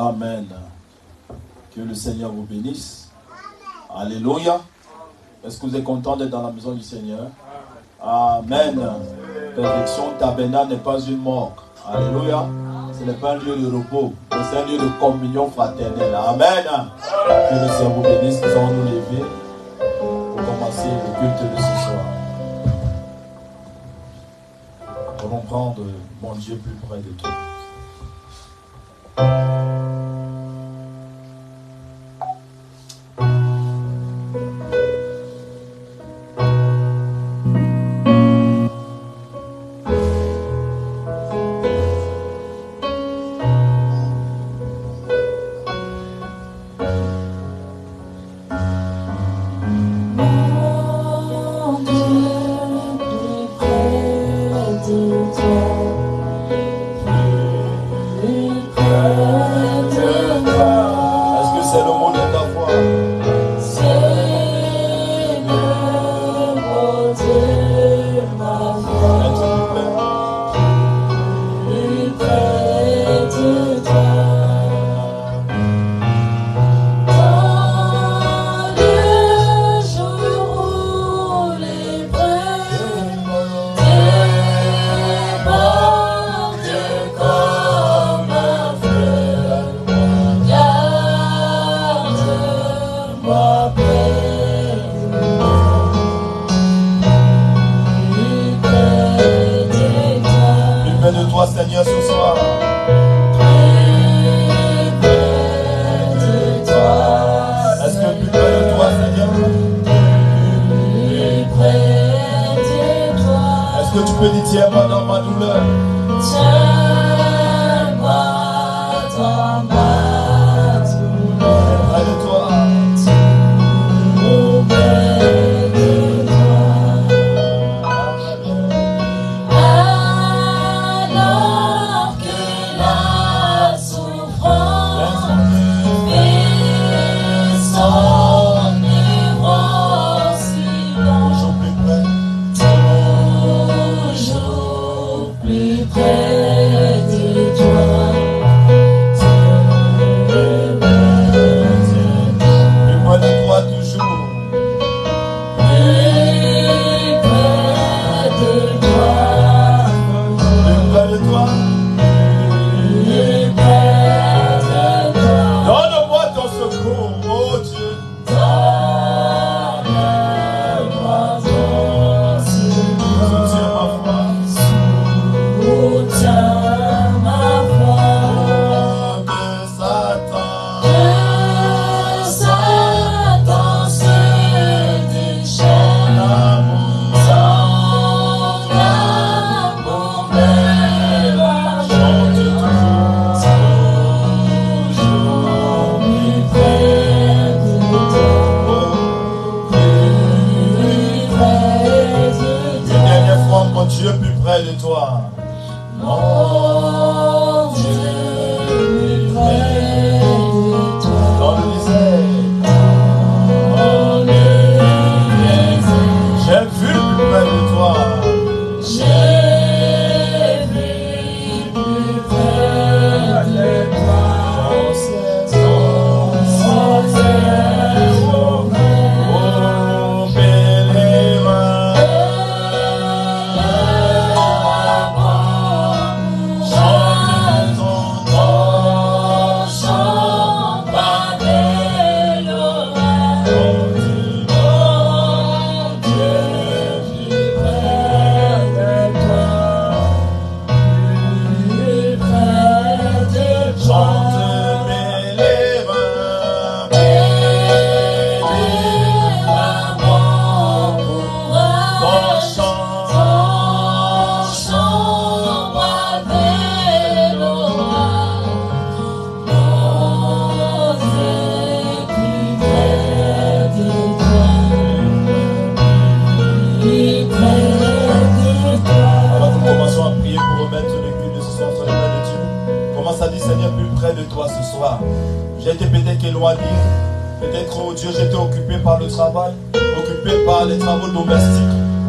Amen. Que le Seigneur vous bénisse. Alléluia. Est-ce que vous êtes content d'être dans la maison du Seigneur? Amen. Perfection tabernacle n'est pas une morgue. Alléluia. Ce n'est pas un lieu de repos, mais c'est un lieu de communion fraternelle. Amen. Que le Seigneur vous bénisse. Nous allons nous lever pour commencer le culte de ce soir. Nous allons prendre mon Dieu plus près de toi.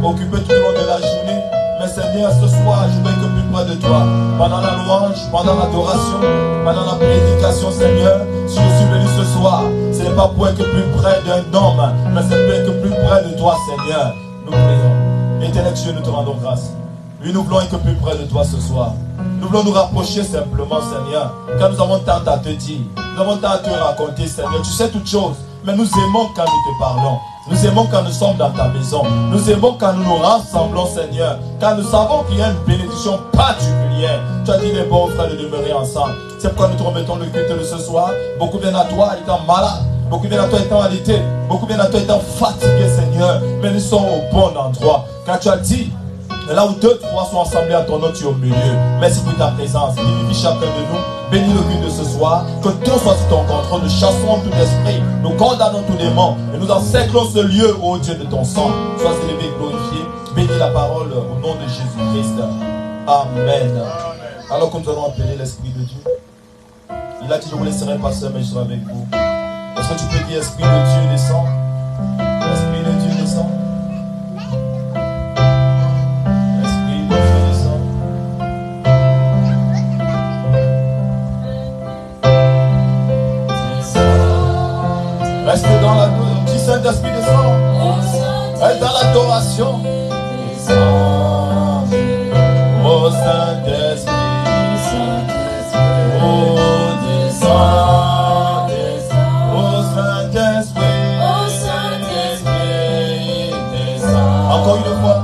Occupé tout au long de la journée, mais Seigneur, ce soir, je veux que plus près de toi. Pendant la louange, pendant l'adoration, pendant la prédication, Seigneur, si je suis venu ce soir, ce n'est pas pour être plus près d'un homme, mais c'est pour être plus près de toi, Seigneur. Nous prions. Éternel Dieu, nous te rendons grâce. Oui, nous voulons être plus près de toi ce soir. Nous voulons nous rapprocher simplement, Seigneur, car nous avons tant à te dire. Nous avons tant à te raconter, Seigneur. Tu sais toutes choses, mais nous aimons quand nous te parlons. Nous aimons quand nous sommes dans ta maison. Nous aimons quand nous nous rassemblons, Seigneur. Car nous savons qu'il y a une bénédiction particulière. Tu as dit les bons frères de demeurer ensemble. C'est pourquoi nous te remettons le culte de ce soir. Beaucoup viennent à toi étant malades. Beaucoup viennent à toi étant alité. Beaucoup viennent à toi étant fatigués, Seigneur. Mais nous sommes au bon endroit. Car tu as dit, et là où 2, 3 sont assemblés à ton nom, tu es au milieu. Merci pour ta présence. Vivifie chacun de nous. Bénis le culte de ce soir. Que tout soit sous ton contrôle. Nous chassons tout esprit. Nous condamnons tout démon. Et nous encerclons ce lieu, ô Dieu de ton sang. Sois élevé et glorifié. Bénis la parole au nom de Jésus-Christ. Amen. Alors que nous allons appeler l'Esprit de Dieu. Il a dit, je vous laisserai passer, mais je serai avec vous. Est-ce que tu peux dire, Esprit de Dieu descend? Esprit de Dieu descend. Reste dans la du Saint-Esprit descend. Reste dans l'adoration. Ô Saint-Esprit, ô descend, ô Saint-Esprit, descend. Encore une fois,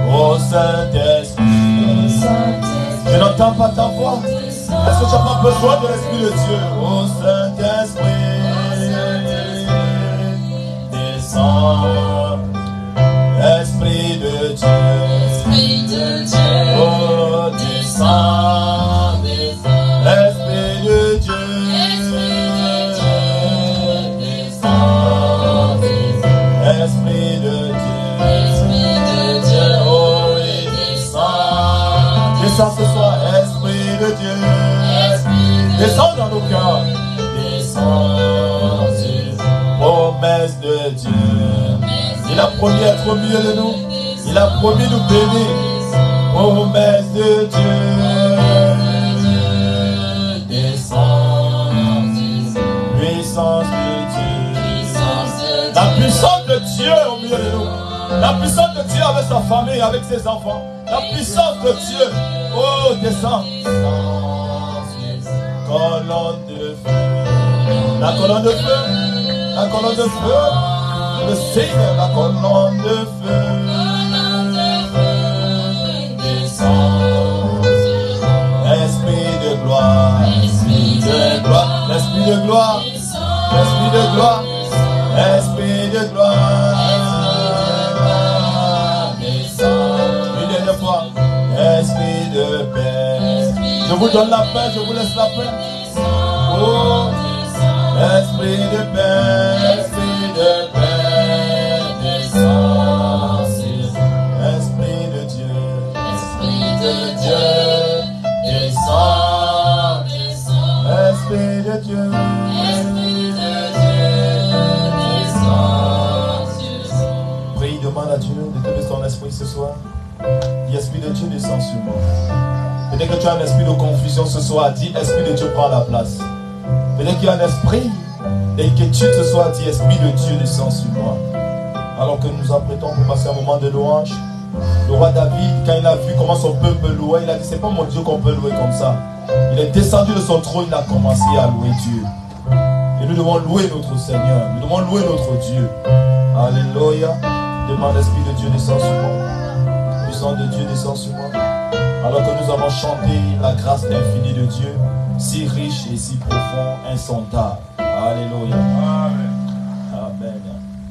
ô Saint-Esprit, je n'entends pas ta voix. Est-ce que tu n'as pas besoin de l'Esprit de Dieu? Ô Saint-Esprit, Esprit de Dieu, Esprit de Dieu, oh descends, Esprit de Dieu, descends, Esprit de Dieu, oh et descends, descends ce soir, Esprit de Dieu, descends dans nos cœurs, descends, promesse de Dieu. Il a promis être au milieu de nous. Il a promis nous bénir. Promesse de Dieu. Descends. Puissance de Dieu. La puissance de Dieu au milieu de nous. La puissance de Dieu avec sa famille, avec ses enfants. La puissance de Dieu. Oh, descends. Colonne de feu. La colonne de feu. La colonne de feu. Le Seigneur, la colonne de feu, descend. Esprit de gloire, Esprit de gloire, Esprit de gloire, Esprit de gloire, Esprit de gloire, descend. Une dernière fois, Esprit de paix. Je vous donne la paix, je vous laisse la paix. Oh, Esprit de paix, Esprit de paix. Descends, Esprit de Dieu, descends. Prie, demande à Dieu de te donner son esprit ce soir. Dis, Esprit de Dieu, descends sur moi. Peut-être que tu as un esprit de confusion ce soir, dis, Esprit de Dieu, prends la place. Peut-être qu'il y a un esprit d'inquiétude ce soir, dis, Esprit de Dieu, descends sur moi. Alors que nous apprêtons pour passer un moment de louange, le roi David, quand il a vu comment son peuple louait, il a dit, c'est pas mon Dieu qu'on peut louer comme ça. Il est descendu de son trône, il a commencé à louer Dieu. Et nous devons louer notre Seigneur, nous devons louer notre Dieu. Alléluia. Demande l'Esprit de Dieu descend sur moi. Puissance de Dieu descend sur moi. Alors que nous avons chanté la grâce infinie de Dieu, si riche et si profond, insondable. Alléluia. Amen. Amen.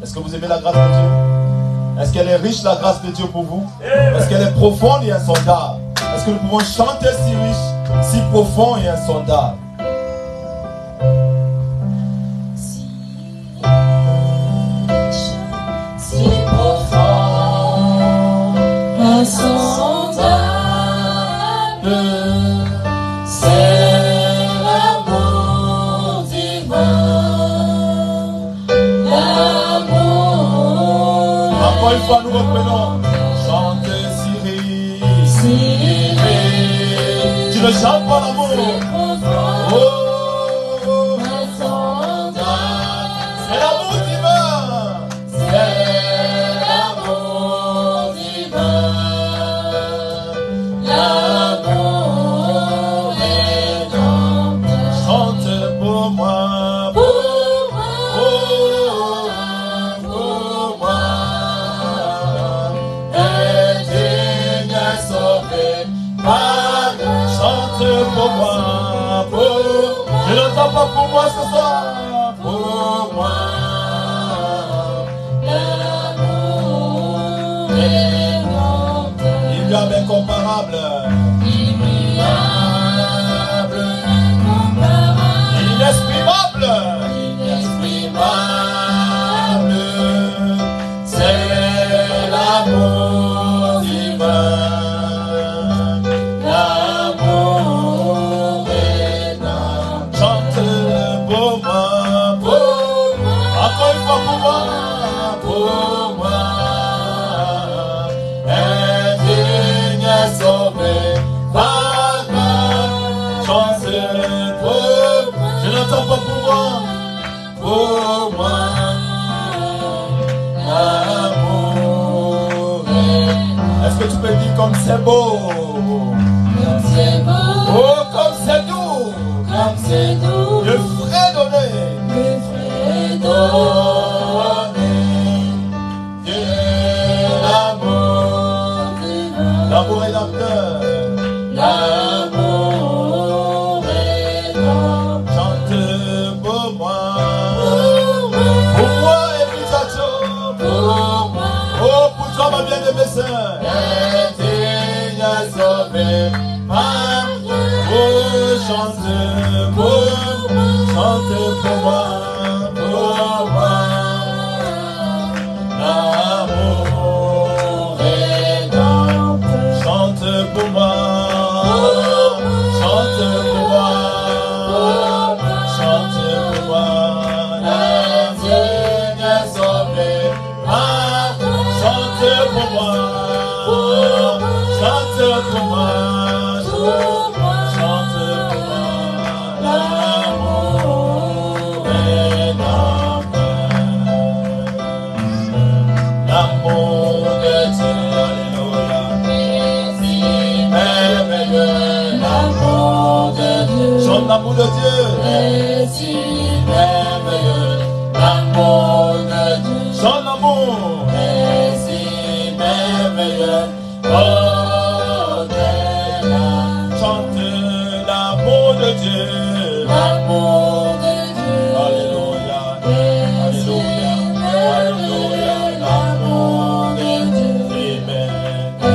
Est-ce que vous aimez la grâce de Dieu? Est-ce qu'elle est riche, la grâce de Dieu pour vous? Est-ce qu'elle est profonde et insondable? Est-ce que nous pouvons chanter si riche, si profond et insondable? Si riche, si profond, insondable, c'est l'amour divin, l'amour. Encore une fois, nous reprenons. Chantez si riche, ne chantes pas l'amour. Oh, c'est l'amour divin. C'est l'amour divin. L'amour rédempteur. Chante pour moi. Pour moi, je n'entends pas pour moi ce soir. Pour moi, L'amour rédempteur. il y a l'incomparable, Inimiable, incomparable, inexprimable, inexprimable. C'est l'amour divin. L'amour rédempteur. chante pour moi, encore une fois pour moi, indigne sauvé par grâce. chante pour, je n'entends pas pour moi, L'amour rédempteur. est-ce que tu peux dire comme c'est beau, Comme c'est beau, oh comme c'est doux, comme c'est doux, le frais donné, le frais donné. Dieu, l'amour divin. l'amour rédempteur, L'amour rédempteur. chante pour moi et puis ça chauffe. Pour moi, Oh, pour toi, ma bien-aimée sœur. indigne sauvé par grâce. Oh, chante pour moi. L'amour rédempteur. Chante pour moi. Chante pour moi. Chante pour moi. Indigne sauvé par grâce. Chante pour moi. Chante pour moi. Chante pour moi. L'amour rédempteur. L'amour de Dieu, alléluia. Si merveilleux l'amour de Dieu. Chante l'amour de Dieu. Et si merveilleux l'amour de Dieu. Chante l'amour. Et si merveilleux, oh, quel Chante l'amour de Dieu. l'amour de Dieu. Alléluia. Et si merveilleux l'amour de Dieu. Amen. Et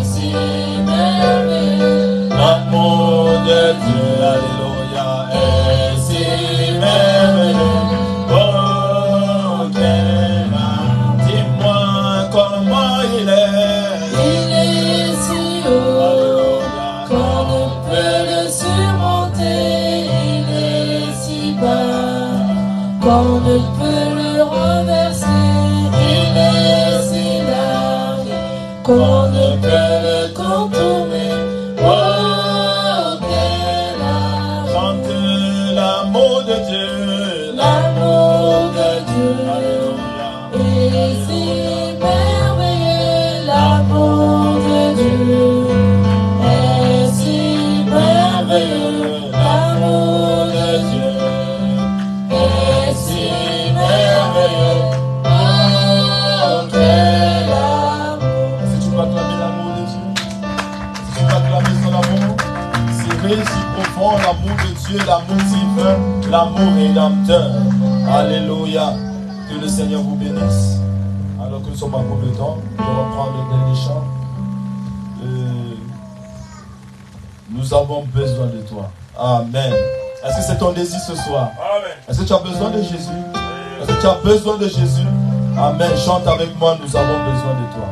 si merveilleux L'amour de Dieu. Alléluia. Et si merveilleux. Oh, quel âme. Dis-moi comment il est. il est si haut Alléluia. qu'on ne peut le surmonter. Il est si bas qu'on ne peut le renverser. Il est si large qu'on ne peut le contourner. Oh, quel âge, Chante l'amour de Dieu. l'amour de Dieu. Alléluia. Et si merveilleux l'amour de Dieu. Et si merveilleux l'amour de Dieu. Et si merveilleux, oh, quel amour. Est-ce que tu peux acclamer l'amour de Dieu? Est-ce que tu peux acclamer son amour? C'est vrai, si profond, l'amour de Dieu, l'amour divin, l'amour rédempteur. Alléluia. Que le Seigneur vous bénisse. Alors que nous sommes en cours de temps, nous allons prendre le dernier chant. Nous avons besoin de toi. Amen. Est-ce que c'est ton désir ce soir? Amen. Est-ce que tu as besoin de Jésus? Est-ce que tu as besoin de Jésus? Amen. Chante avec moi, nous avons besoin de toi.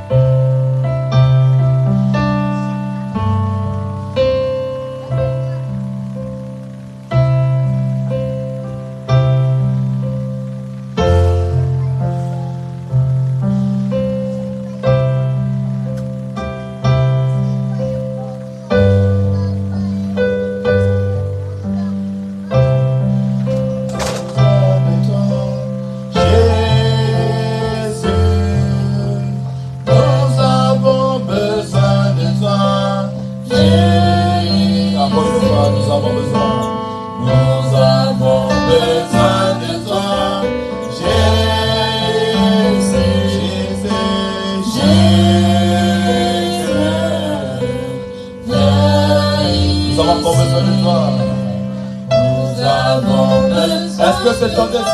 c'est ton désir.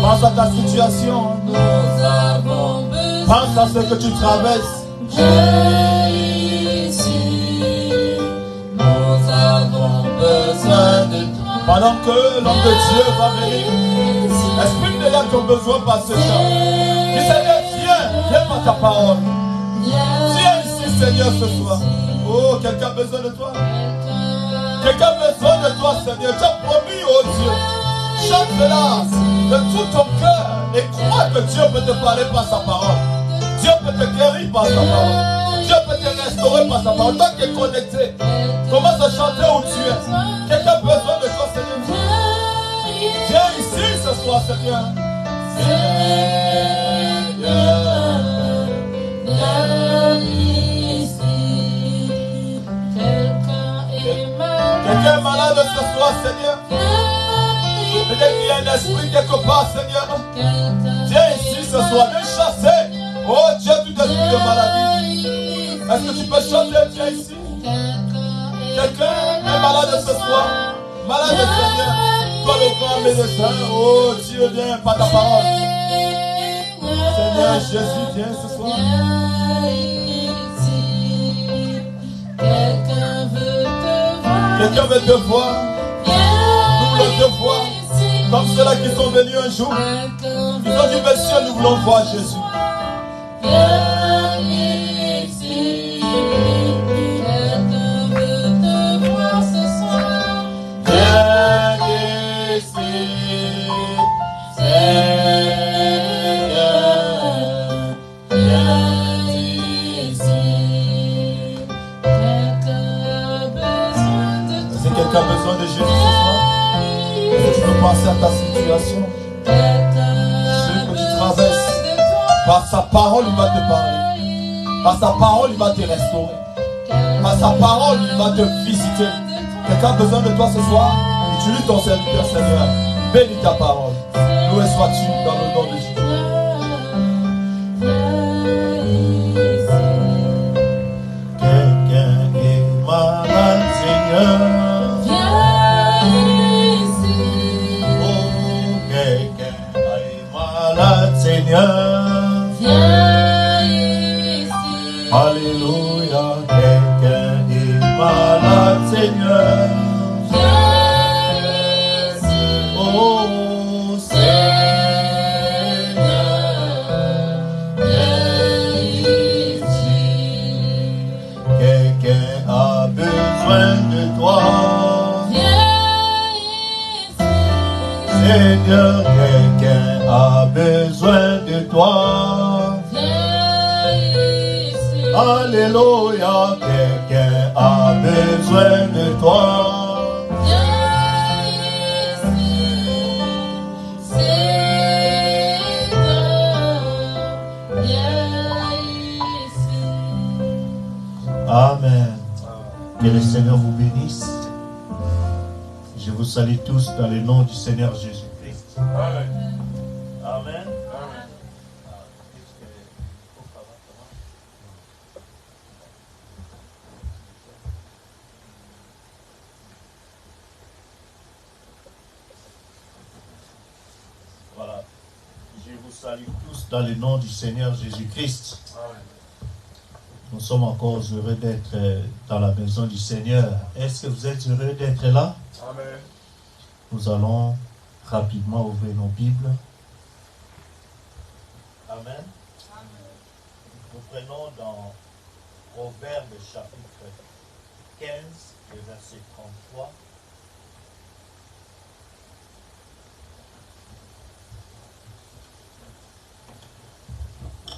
Pense à ta situation. Pense à ce que tu traverses. Pendant que l'homme de Dieu va venir, exprime-déjà ton besoin par ce temps. Dis Seigneur, viens par ta parole. Viens ici, Seigneur, ce soir. Oh, quelqu'un a besoin de toi. Quelqu'un a besoin de toi, Seigneur. Tu as promis, oh Dieu. Chante cela de tout ton cœur et crois que Dieu peut te parler par sa parole. Dieu peut te guérir par sa parole. Dieu peut te restaurer par sa parole. Toi qui es connecté, commence à chanter où tu es. Quelqu'un a besoin de toi, Seigneur. Viens ici ce soir, Seigneur. Quelqu'un est malade ce soir, Seigneur. Peut-être qu'il y a un esprit quelque part, Seigneur. Viens ici ce soir, viens chasser. Oh Dieu, tout esprit de maladie. Est-ce que tu peux chanter? Viens ici. Quelqu'un est malade ce soir. Malade, Seigneur. Toi le grand médecin. Oh Dieu, viens par ta parole. Seigneur Jésus, viens ce soir. Quelqu'un veut te voir. Double te voir. Comme ceux-là qui sont venus un jour. Ils ont dit, Monsieur, nous voulons voir Jésus. Quelqu'un a besoin de Jésus ce soir? Est-ce que tu peux penser à ta situation? Ce que tu traverses. Par sa parole, il va te parler. Par sa parole, il va te restaurer. Par sa parole, il va te visiter. Quelqu'un a besoin de toi ce soir? Utilise ton serviteur, Seigneur. Bénis ta parole. Loué sois-tu dans le nom de Jésus. Quelqu'un est malade, Seigneur. Seigneur, viens ici. Alléluia, quelqu'un est malade, Seigneur. Viens ici. Oh Seigneur, viens ici. Quelqu'un a besoin de toi. Viens ici. Seigneur, quelqu'un a besoin de toi. Viens ici. Alléluia, quelqu'un a besoin de toi. Viens ici. Seigneur, viens ici. Amen. Que le Seigneur vous bénisse. Je vous salue tous dans le nom du Seigneur Jésus-Christ. Amen. Amen. Voilà. Je vous salue tous dans le nom du Seigneur Jésus-Christ. Nous sommes encore heureux d'être dans la maison du Seigneur. Est-ce que vous êtes heureux d'être là? Amen. Nous allons rapidement ouvrir nos Bibles. Amen. Nous prenons dans Proverbe chapitre 15, le verset 33.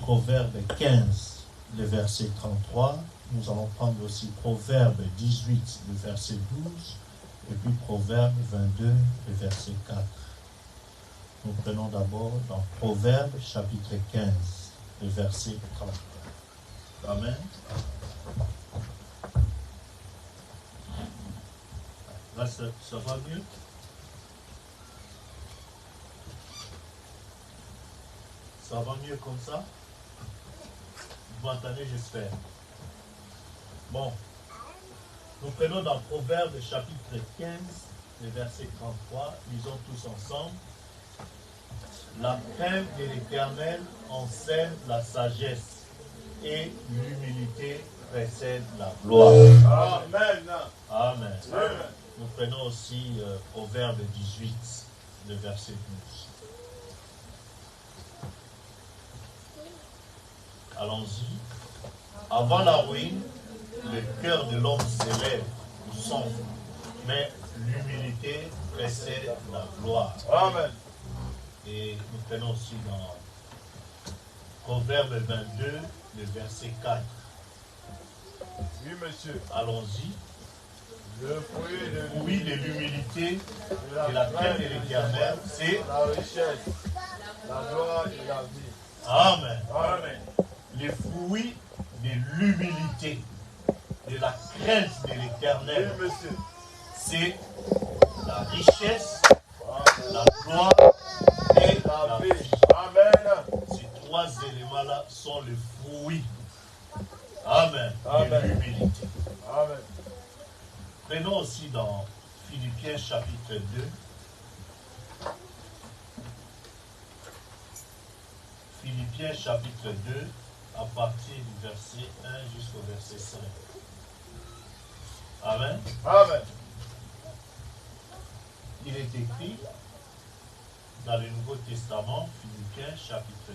Proverbe 15, le verset 33. Nous allons prendre aussi Proverbe 18, le verset 12. Et puis Proverbe 22, le verset 4. Nous prenons d'abord dans Proverbe chapitre 15, le verset 33. Amen. Là, ça va mieux? Ça va mieux comme ça? Vous m'entendez, j'espère. Bon. Nous prenons dans Proverbe chapitre 15, le verset 33, lisons tous ensemble. La crainte de l'Éternel enseigne la sagesse et l'humilité précède la gloire. Amen. Amen. Amen. Nous prenons aussi Proverbe 18, le verset 12. Allons-y. Avant la ruine, le cœur de l'homme s'élève ou sombre, mais l'humilité précède la gloire. Amen. Et nous prenons aussi dans Proverbe 22, le verset 4. Oui, monsieur. Allons-y. Le fruit de l'humilité et la crainte de l'Éternel, c'est la richesse, la gloire et la vie. Amen. Amen. Les fruits de l'humilité, de la crainte de l'Éternel, Oui, monsieur. c'est la richesse, la gloire et la vie. Amen. Ces trois éléments-là sont les fruits. Amen. Amen. De l'humilité. Amen. Prenons aussi dans Philippiens chapitre 2. Philippiens chapitre 2, à partir du verset 1 jusqu'au verset 5. Amen. Amen. Il est écrit dans le Nouveau Testament, Philippiens chapitre 2.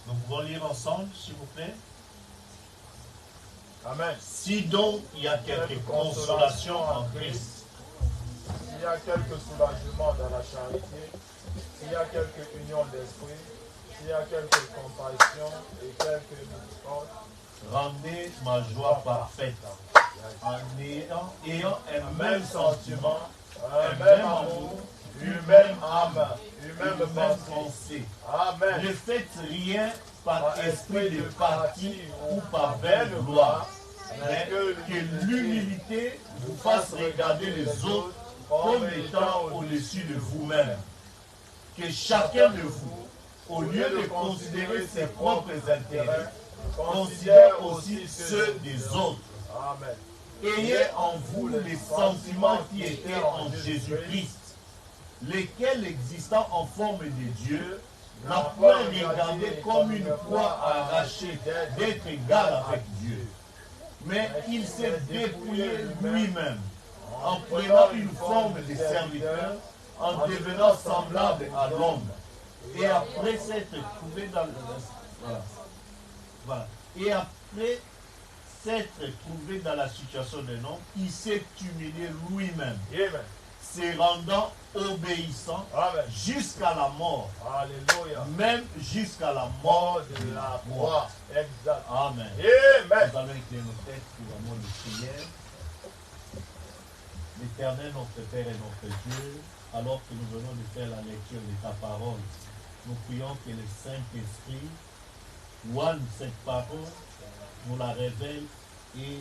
Nous pouvons lire ensemble, s'il vous plaît. Amen. Si donc il y a quelque consolation en Christ, s'il y a quelque soulagement dans la charité, s'il y a quelque union d'esprit, s'il y a quelque compassion et quelque miséricorde, rendez ma joie parfaite en ayant un même sentiment, un même amour, une même âme, une une même même pensée. pensée. Amen. Ne faites rien par esprit de parti ou par vaine gloire, mais que l'humilité vous fasse regarder les autres comme étant au-dessus de vous-même. Que chacun de vous, au lieu de considérer ses propres intérêts, considère aussi ceux des autres. Amen. Ayez en vous les sentiments qui étaient en Jésus-Christ, lesquels, existant en forme de Dieu, n'a point regardé comme une proie arrachée d'être égal avec Dieu. Mais il s'est dépouillé lui-même, en prenant une forme de serviteur, en devenant semblable à l'homme. Et après s'être trouvé dans la situation d'un homme, il s'est humilié lui-même, Amen. se rendant obéissant Amen. jusqu'à la mort, Alléluia. même jusqu'à la mort de la croix. Exact. Amen. Amen. Nous allons éclairer nos têtes pour un mot de prière. L'Éternel, notre Père et notre Dieu, alors que nous venons de faire la lecture de ta parole, nous prions que le Saint-Esprit voile cette parole, nous la révèle et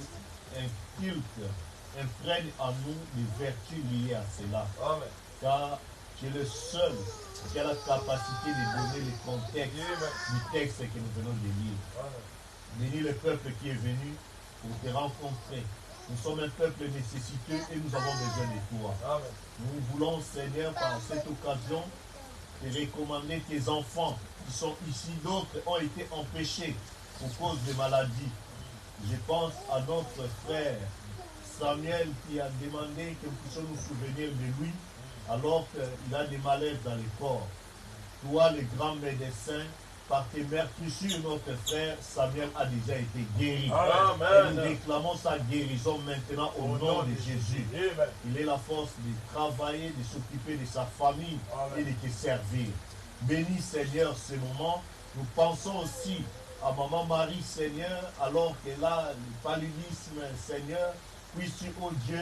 inculque, imprègne en nous les vertus liées à cela. Amen. Car tu es le seul qui a la capacité de donner le contexte du texte que nous venons de lire. Bénis le peuple qui est venu pour te rencontrer. Nous sommes un peuple nécessiteux et nous avons besoin de toi. Amen. Nous voulons, Seigneur, par cette occasion, te recommander tes enfants qui sont ici. D'autres ont été empêchés pour cause de maladies. Je pense à notre frère Samuel qui a demandé que nous puissions nous souvenir de lui alors qu'il a des malaises dans le corps. Toi, le grand médecin, par tes meurtrissures, notre frère Samuel a déjà été guéri. Amen. Et nous réclamons sa guérison maintenant au nom de Jésus. Amen. Il ait la force de travailler, de s'occuper de sa famille et de te servir. Bénis, Seigneur, ce moment. Nous pensons aussi à Maman Marie, Seigneur, alors qu'elle a le paludisme, Seigneur. Puisses-tu, oh Dieu,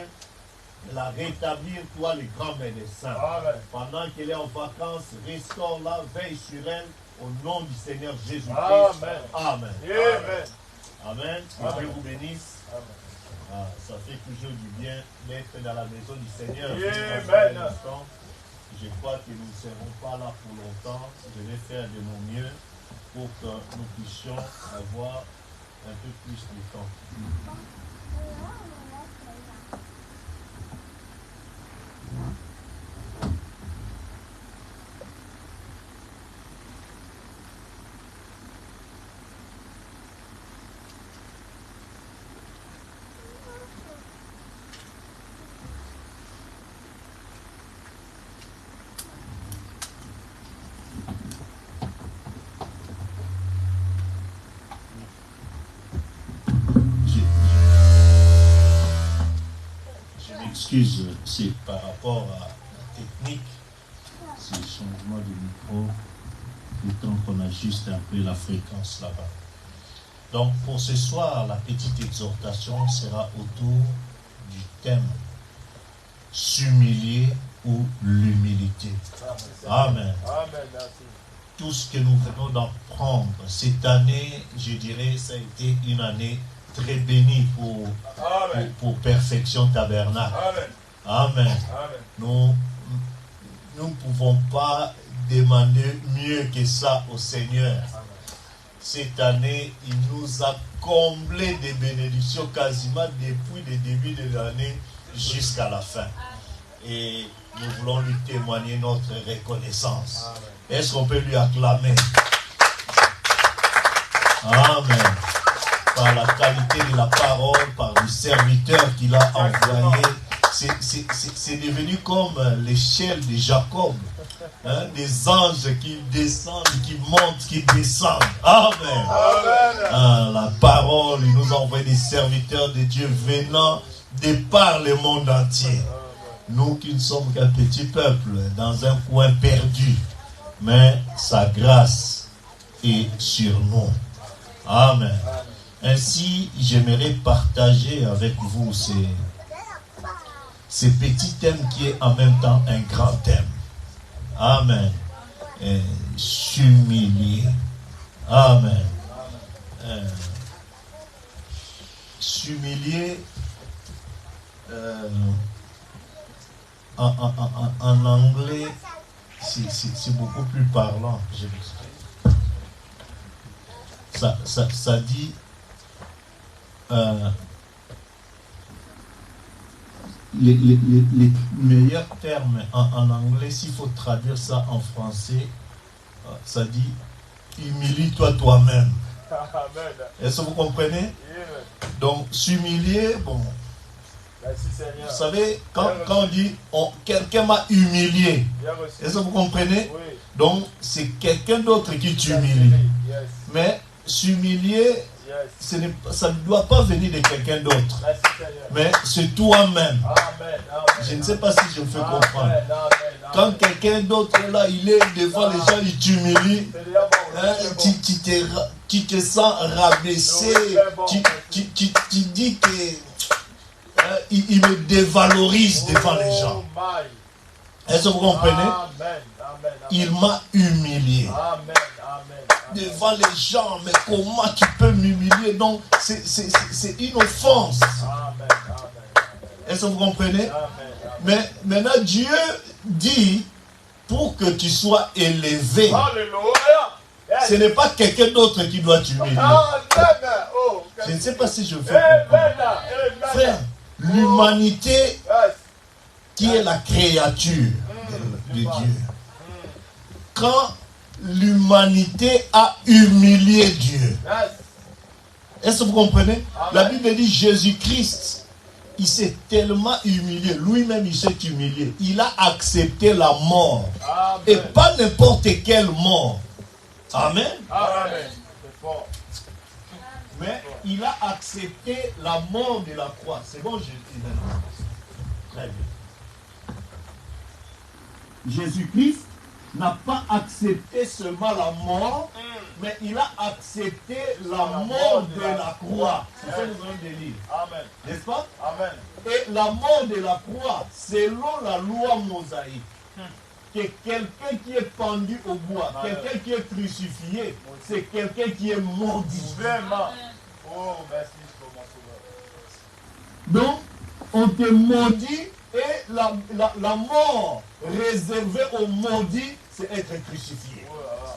la rétablir, toi, le grand médecin. Amen. Pendant qu'elle est en vacances, restaure-la, veille sur elle, au nom du Seigneur Jésus-Christ. Amen. Amen. Amen. Amen. Que Dieu vous bénisse. Amen. Ah, ça fait toujours du bien d'être dans la maison du Seigneur. Amen. Je crois que nous ne serons pas là pour longtemps. Je vais faire de mon mieux pour que nous puissions avoir un peu plus de temps. Excuse, c'est par rapport à la technique, c'est le changement de micro, le temps qu'on ajuste un peu la fréquence là-bas. Donc pour ce soir, la petite exhortation sera autour du thème s'humilier ou l'humilité. Amen. Amen, merci. Tout ce que nous venons d'apprendre cette année, je dirais, ça a été une année très béni pour Perfection Tabernacle. Amen. Amen. Amen. Nous ne pouvons pas demander mieux que ça au Seigneur. Amen. Cette année, il nous a comblé des bénédictions quasiment depuis le début de l'année jusqu'à la fin. Et nous voulons lui témoigner notre reconnaissance. Amen. Est-ce qu'on peut lui acclamer? Amen. Par la qualité de la parole, par le serviteur qu'il a envoyé. C'est devenu comme l'échelle de Jacob. Hein, des anges qui descendent, qui montent, qui descendent. Amen. Amen. Ah, la parole, il nous a envoyé des serviteurs de Dieu venant de par le monde entier. Nous qui ne sommes qu'un petit peuple dans un coin perdu. Mais sa grâce est sur nous. Amen. Ainsi, j'aimerais partager avec vous ces petits thèmes qui est en même temps un grand thème. Amen. S'humilier. Amen. S'humilier en anglais, c'est beaucoup plus parlant. Je m'explique. Ça dit les meilleurs termes en anglais, s'il faut traduire ça en français, ça dit humilie-toi toi-même. Amen. Est-ce que vous comprenez? Amen. Donc s'humilier, bon. Merci Seigneur. Vous savez, quand on dit quelqu'un m'a humilié, Bien reçu. est-ce que vous comprenez? Oui. Donc c'est quelqu'un d'autre qui t'humilie. Yes. Mais s'humilier, Yes. ça ne doit pas venir de quelqu'un d'autre. Merci Seigneur. Mais c'est toi-même. Amen. Amen. Je ne sais pas si je me fais comprendre. Amen. Amen. Quand quelqu'un d'autre est là, il est devant les gens, il t'humilie. C'est déjà bon. Hein, C'est bon. tu te sens rabaissé. Tu dis que il me dévalorise devant les gens. Oh my. Est-ce que vous comprenez? Amen. Amen. Amen. Il m'a humilié. Amen. Amen. Devant les gens, mais comment tu peux m'humilier? Donc, c'est une offense. Amen. Amen. Est-ce que vous comprenez? Amen. Mais maintenant, Dieu dit, pour que tu sois élevé, Alléluia. ce n'est pas quelqu'un d'autre qui doit t'humilier. Amen. Oh. Je ne sais pas si je me fais comprendre. Amen. Frère, l'humanité Yes. qui est la créature de Dieu, quand l'humanité a humilié Dieu, Yes. est-ce que vous comprenez? Amen. La Bible dit Jésus-Christ, il s'est tellement humilié, lui-même il s'est humilié, il a accepté la mort, Amen. et pas n'importe quelle mort. Amen. Amen. C'est fort. Mais il a accepté la mort de la croix. C'est bon, Jésus. Très bien. Jésus-Christ n'a pas accepté seulement la mort, mais il a accepté la mort de la croix. C'est ça que nous venons de lire. Amen. N'est-ce pas? Amen. Et la mort de la croix, selon la loi mosaïque, que quelqu'un qui est pendu au bois, quelqu'un qui est crucifié, c'est quelqu'un qui est maudit. Vraiment. Oh, merci pour mon sauveur. Donc, on te maudit et la mort réservée aux maudits, c'est être crucifié. Oh là là.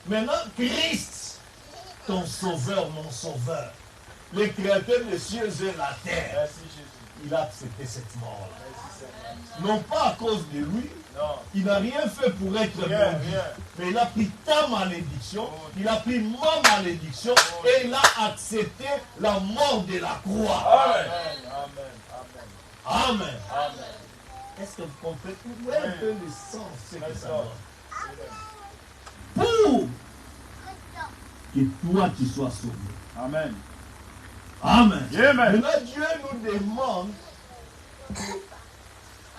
Maintenant, Christ ton sauveur, mon sauveur, le créateur des cieux et la terre. Merci Jésus. Il a accepté cette mort-là. Merci Seigneur. Non pas à cause de lui, Non. il n'a rien fait pour être Rien, maudit. rien. Mais il a pris ta malédiction, il a pris ma malédiction et il a accepté la mort de la croix. Amen. Amen. Amen. Amen. Est-ce que vous comprenez? Vous voyez un peu le sens ce que ça Amen. donne. Pour que toi tu sois sauvé. Amen. Amen. Amen. Maintenant Dieu nous demande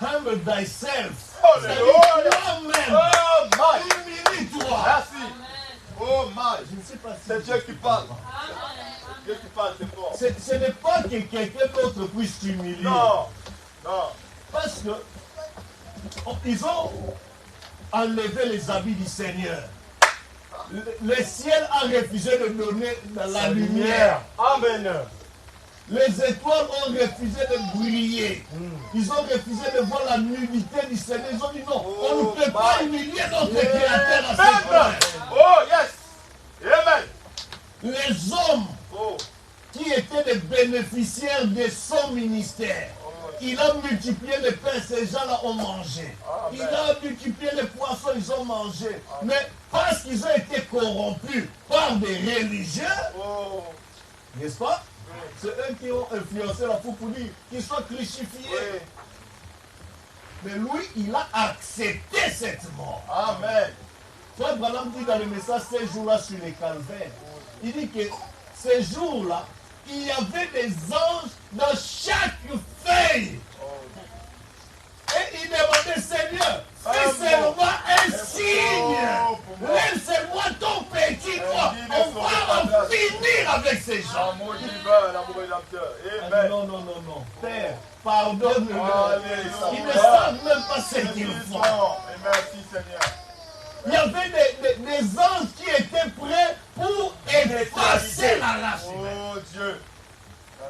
humble thyself. Alléluia. Toi-même, Oh my. humilie-toi. Merci. Oh my. Je ne sais pas si C'est Dieu qui parle. Dieu qui parle, c'est fort. ce n'est pas que quelqu'un d'autre puisse t'humilier. Non. Non. Parce que ils ont enlevé les habits du Seigneur. Le ciel a refusé de donner la lumière. Amen. Les étoiles ont refusé de briller. Ils ont refusé de voir la nudité du Seigneur. Ils ont dit non, on ne peut pas humilier notre Créateur à cette heure. Oh yes. Amen. Les hommes Oh. qui étaient des bénéficiaires de son ministère, il a multiplié les pains, ces gens-là ont mangé. Amen. Il a multiplié les poissons, ils ont mangé. Mais parce qu'ils ont été corrompus par des religieux, Oh. n'est-ce pas? C'est eux qui ont influencé la foule pour dire qu'ils soient crucifiés. Oui. Mais lui, il a accepté cette mort. Amen. Frère Branham dit dans le message ces jours-là sur les calvaires, il dit que ces jours-là, il y avait des anges dans chaque feuille. Et il demandait, Seigneur, fais seulement un signe. Laisse-moi ton petit doigt. On va en finir avec ces gens. L'amour divin, l'amour rédempteur. Il dit, Amen. non, non, non, non. Père, pardonne-le. Alléluia. Ils ne savent même pas ce qu'ils font. Et merci Seigneur. Il y avait des anges qui étaient prêts pour effacer la race. Oh Dieu.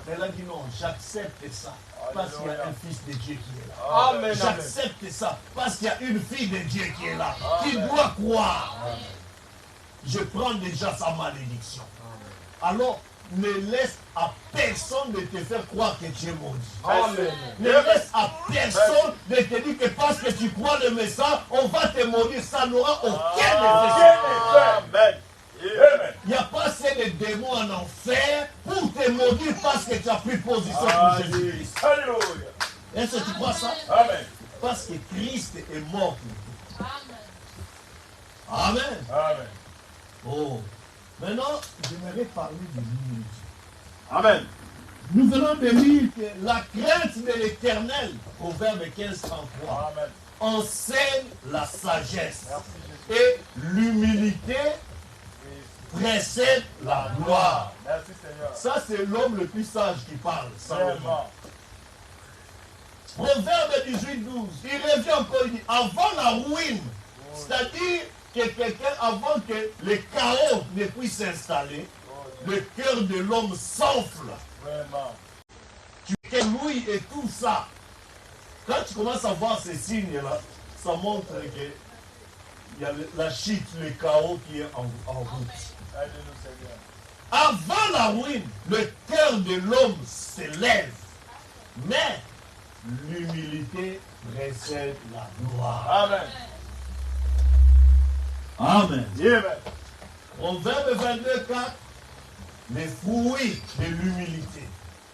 Mais là, il dit non, j'accepte ça. Parce qu'il y a un fils de Dieu qui est là. Amen. Amen. J'accepte ça parce qu'il y a une fille de Dieu qui est là, qui doit croire. Je prends déjà sa malédiction. Alors, ne laisse à personne de te faire croire que tu es maudit. Amen. Ne laisse à personne de te dire que parce que tu crois le message, on va te maudire. Ça n'aura aucun effet. Amen. Amen. Il n'y a pas assez de démons en enfer pour te maudire parce que tu as pris position pour Jésus-Christ. Alléluia. Est-ce que tu crois ça? Amen. Parce que Christ est mort pour toi. Amen. Amen. Oh. Maintenant, j'aimerais parler de l'humilité. Amen. Nous venons de lire que la crainte de l'Éternel, Proverbe 15:33, Amen. enseigne la sagesse. Merci Jésus. Et l'humilité précède la gloire. Merci Seigneur. Ça, c'est l'homme le plus sage qui parle. Salomon. Vraiment. Proverbe 18:12. Il revient encore, il dit, avant la ruine, c'est-à-dire que quelqu'un, avant que le chaos ne puisse s'installer, le cœur de l'homme s'enfle. Vraiment. Tu louis et tout ça. Quand tu commences à voir ces signes-là, ça montre que il y a la chute, le chaos qui est en route. Aide-nous Seigneur. Avant la ruine, le cœur de l'homme s'élève. Mais l'humilité précède la gloire. Amen. Amen. Amen. Proverbe 22:4, les fruits de l'humilité.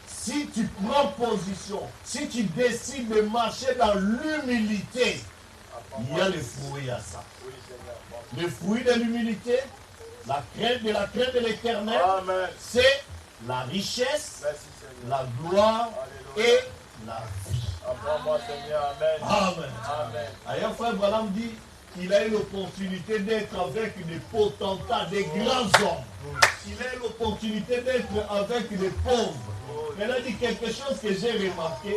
Si tu prends position, si tu décides de marcher dans l'humilité, il y a les fruits à ça. Oui Seigneur. Le fruit de l'humilité, la crainte de l'Éternel, Amen. c'est la richesse, Merci Seigneur. la gloire Alléluia. et la vie. Apprends-moi Seigneur. Amen. Amen. Amen. D'ailleurs, frère Branham dit qu'il a eu l'opportunité d'être avec des potentats, des grands hommes. Il a eu l'opportunité d'être avec des pauvres. Mais il a dit quelque chose que j'ai remarqué.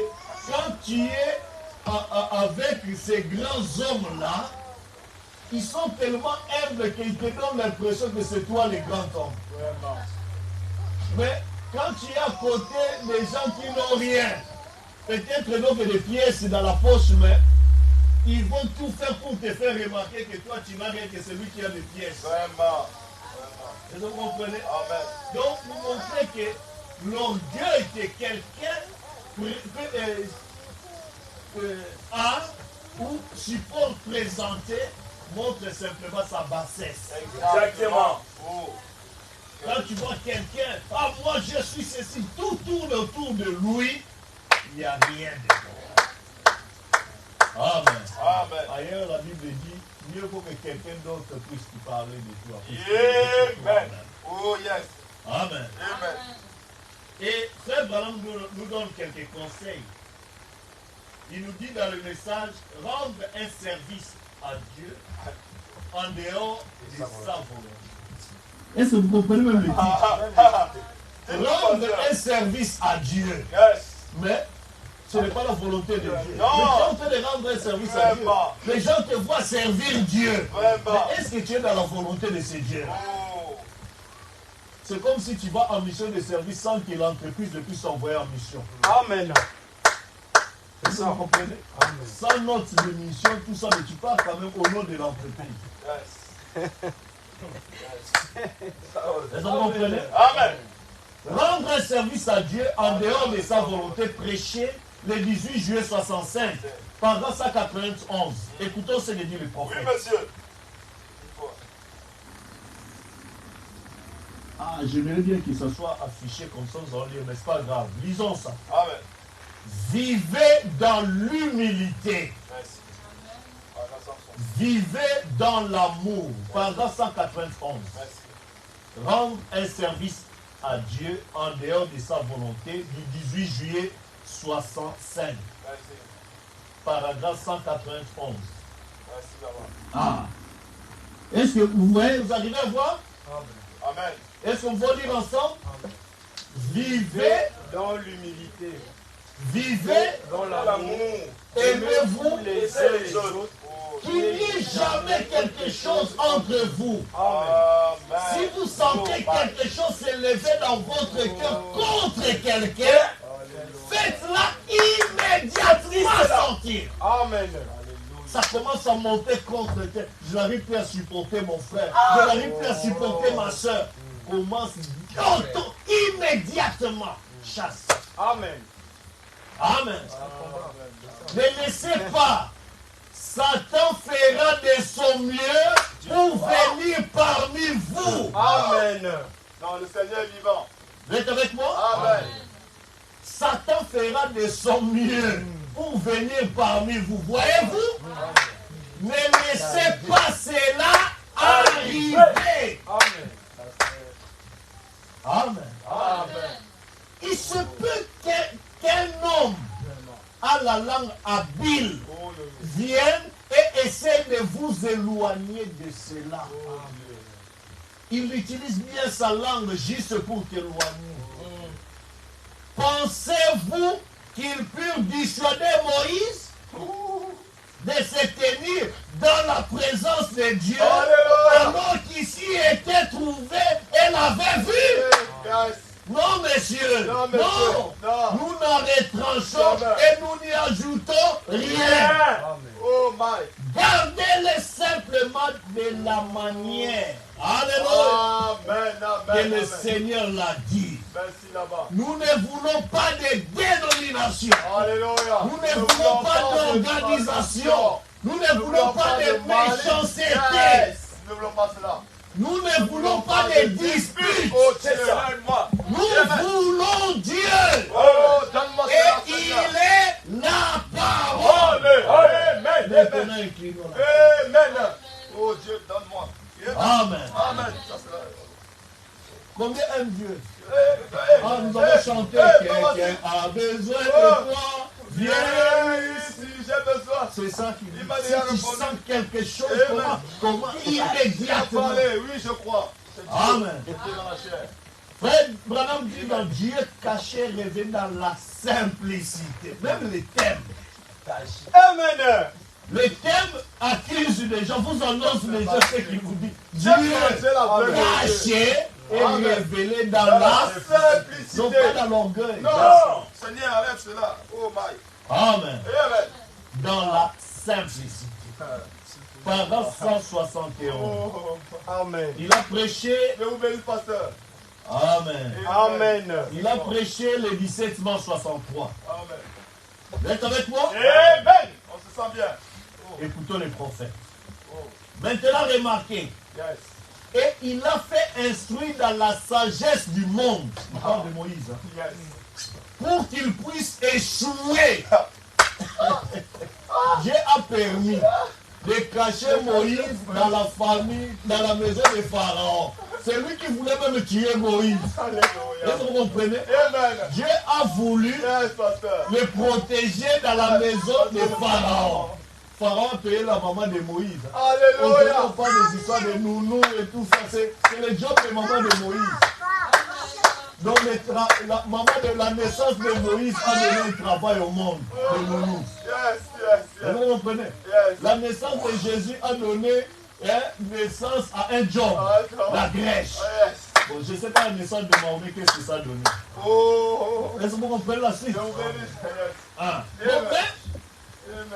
Quand tu es avec ces grands hommes-là, ils sont tellement humbles qu'ils te donnent l'impression que c'est toi le grand homme. Vraiment. Mais quand tu es à côté des gens qui n'ont rien, peut-être donc des pièces dans la poche, mais ils vont tout faire pour te faire remarquer que toi tu n'as rien, que celui qui a des pièces. Vraiment. Est-ce que vous comprenez? Amen. Donc, vous montrez que l'orgueil de quelqu'un a ou support présenté montre simplement sa bassesse. Exactement. Oh. Quand tu vois quelqu'un, ah moi je suis ceci, tout tourne autour de lui, il n'y a rien de bon. Amen. Amen. Ailleurs, la Bible dit, mieux vaut que quelqu'un d'autre puisse te parler de toi. Amen. Oh yes. Amen. Amen. Et Frère Branham nous donne quelques conseils. Il nous dit dans le message, rendre un service à Dieu en dehors de sa volonté. Est-ce que vous comprenez même le titre? Rendre un service à Dieu. Yes. Mais ce n'est pas la volonté de Dieu. Non. Les gens te rendre un service à Dieu. Les gens te voient servir Dieu. Mais est-ce que tu es dans la volonté de ce Dieu? Oh. C'est comme si tu vas en mission de service sans que l'entreprise ne puisse t'envoyer en mission. Amen. Est-ce que vous comprenez? Amen. Sans note de mission, tout ça, mais tu pars quand même au nom de l'entreprise. Yes. Est-ce que vous comprenez? Amen. Rendre un service à Dieu en dehors de sa volonté, prêcher le 18 juillet 65, pendant 191. Écoutons ce que dit le prophète. Oui, monsieur. Ah, j'aimerais bien que ça soit affiché comme ça, nous allons lire, mais c'est pas grave. Lisons ça. Amen. Vivez dans l'humilité. Merci. Vivez dans l'amour. Pendant 191. Merci. Rendre un service à Dieu en dehors de sa volonté du 18 juillet 65. Merci. Paragraphe 191. Merci d'abord. Ah. Est-ce que vous voyez, vous arrivez à voir? Amen. Est-ce qu'on va lire ensemble? Vivez dans l'humilité. Vivez dans l'amour. Aimez-vous les uns les autres. Qu'il n'y ait jamais quelque chose entre vous. Amen. Si vous sentez quelque chose s'élever dans votre cœur contre quelqu'un, faites-la immédiatement sortir. Amen. Ça commence à monter contre quelqu'un. Je n'arrive plus à supporter mon frère. Je n'arrive plus à supporter ma soeur. Commence immédiatement. Chasse. Amen. Amen. Ne laissez pas. Satan fera de son mieux pour venir parmi vous. Amen. Non, le Seigneur est vivant. Vous êtes avec moi? Amen. Satan fera de son mieux pour venir parmi vous. Voyez-vous? Ne laissez pas cela arriver. Amen. Amen. Amen. Il se peut qu'un homme à la langue habile vienne et essaie de vous éloigner de cela. Il utilise bien sa langue juste pour t'éloigner. Pensez-vous qu'ils purent dissuader Moïse de se tenir dans la présence de Dieu alors qu'ici était trouvé et l'avait vu? Non, monsieur. Non, monsieur. Non. Nous n'en retranchons et nous n'y ajoutons rien. Oh my. Gardez-les simplement de la manière. Alléluia. Amen. Que Amen. le Amen. Seigneur l'a dit. Merci là-bas. Nous ne voulons pas de dénomination. Alléluia. Nous ne voulons pas d'organisation. Nous ne voulons pas de méchanceté. Yes. Nous ne voulons pas cela. Nous ne voulons pas de disputes. Oh, c'est ça. Nous voulons Dieu. Oh, donne-moi Et cela, il Seigneur. est la parole. Amen. Maintenant, Amen. inclinons-la. Amen. Oh Dieu, donne-moi. Amen. Amen. Ça, c'est là. Combien aime Dieu? Ah, Nous avons chanté quelqu'un a besoin de toi. Viens Viens. ici, j'ai besoin. C'est ça qui dit. Il m'a Si déjà tu répondu. sens quelque chose, Amen. comment immédiatement. Parlez, oui, je crois. C'est Dieu. Amen. C'est Dieu dans la chair. Frère Branham dit dans Dieu caché, rêvé dans la simplicité. Même les thèmes. Amen. Les thèmes accusent les gens. Vous annoncent les gens ce qu'ils vous disent. Dieu C'est la vérité. caché et Amen. révélé dans la simplicité. non pas dans l'orgueil. Non. Seigneur, arrête cela. Oh my. Amen. Amen. Dans la simplicité. Paragraphe 171. Oh, amen. Il a prêché. Je vous bénisse, pasteur. Amen. Amen. Il a prêché le 17 mars 63. Amen. Vous êtes avec moi? Amen. On se sent bien. Oh. Écoutons les prophètes. Oh. Maintenant, remarquez. Yes. Et il a fait instruire dans la sagesse du monde. Il parle de Moïse. Hein, Yes. pour qu'il puisse échouer. Dieu a permis de cacher Moïse dans la famille, dans la maison de Pharaon. C'est lui qui voulait même tuer Moïse. Est-ce que vous comprenez? Amen. Dieu a voulu Yes, pasteur. le protéger dans la maison de Pharaon. Pharaon a payé la maman de Moïse. On ne Alléluia. connaît pas des histoires de nounous et tout ça. C'est le job de maman de Moïse. Donc la maman de la naissance de Moïse a donné un travail au monde de nounous. Yes, yes, yes. Vous comprenez? Yes. La naissance de Jésus a donné naissance à un job, la grèche. Yes. Bon, je ne sais pas la naissance de Mahomet, qu'est-ce que ça a donné. Oh. Est-ce que vous comprenez la suite? Je vous bénisse. Yes. Ah. Amen. Donc, Amen.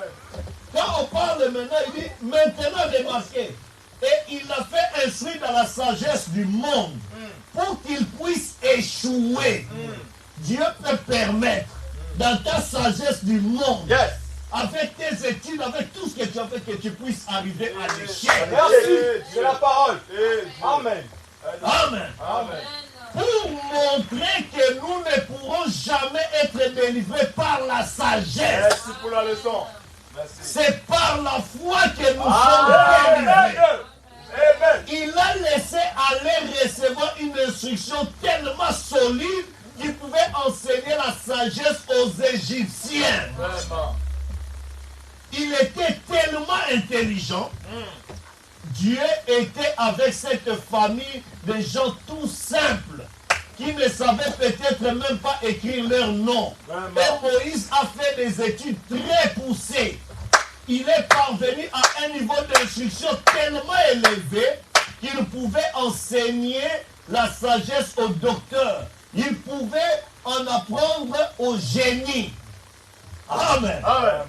quand on parle maintenant, il dit maintenant remarquez. Et il l'a fait instruire dans la sagesse du monde pour qu'il puisse échouer. Dieu peut permettre dans ta sagesse du monde, Yes. avec tes études, avec tout ce que tu as fait, que tu puisses arriver à l'échec. Merci. C'est la parole. Amen. Amen. Amen. Pour montrer que nous ne pourrons jamais être délivrés par la sagesse. Merci pour la leçon. Merci. C'est par la foi que nous sommes délivrés. Amen. Il a laissé aller recevoir une instruction tellement solide qu'il pouvait enseigner la sagesse aux Égyptiens. Vraiment. Il était tellement intelligent. Dieu était avec cette famille de gens tout simples qui ne savaient peut-être même pas écrire leur nom. Vraiment. Et Moïse a fait des études très poussées. Il est parvenu à un niveau d'instruction tellement élevé qu'il pouvait enseigner la sagesse aux docteurs. Il pouvait en apprendre aux génies. Amen. Amen.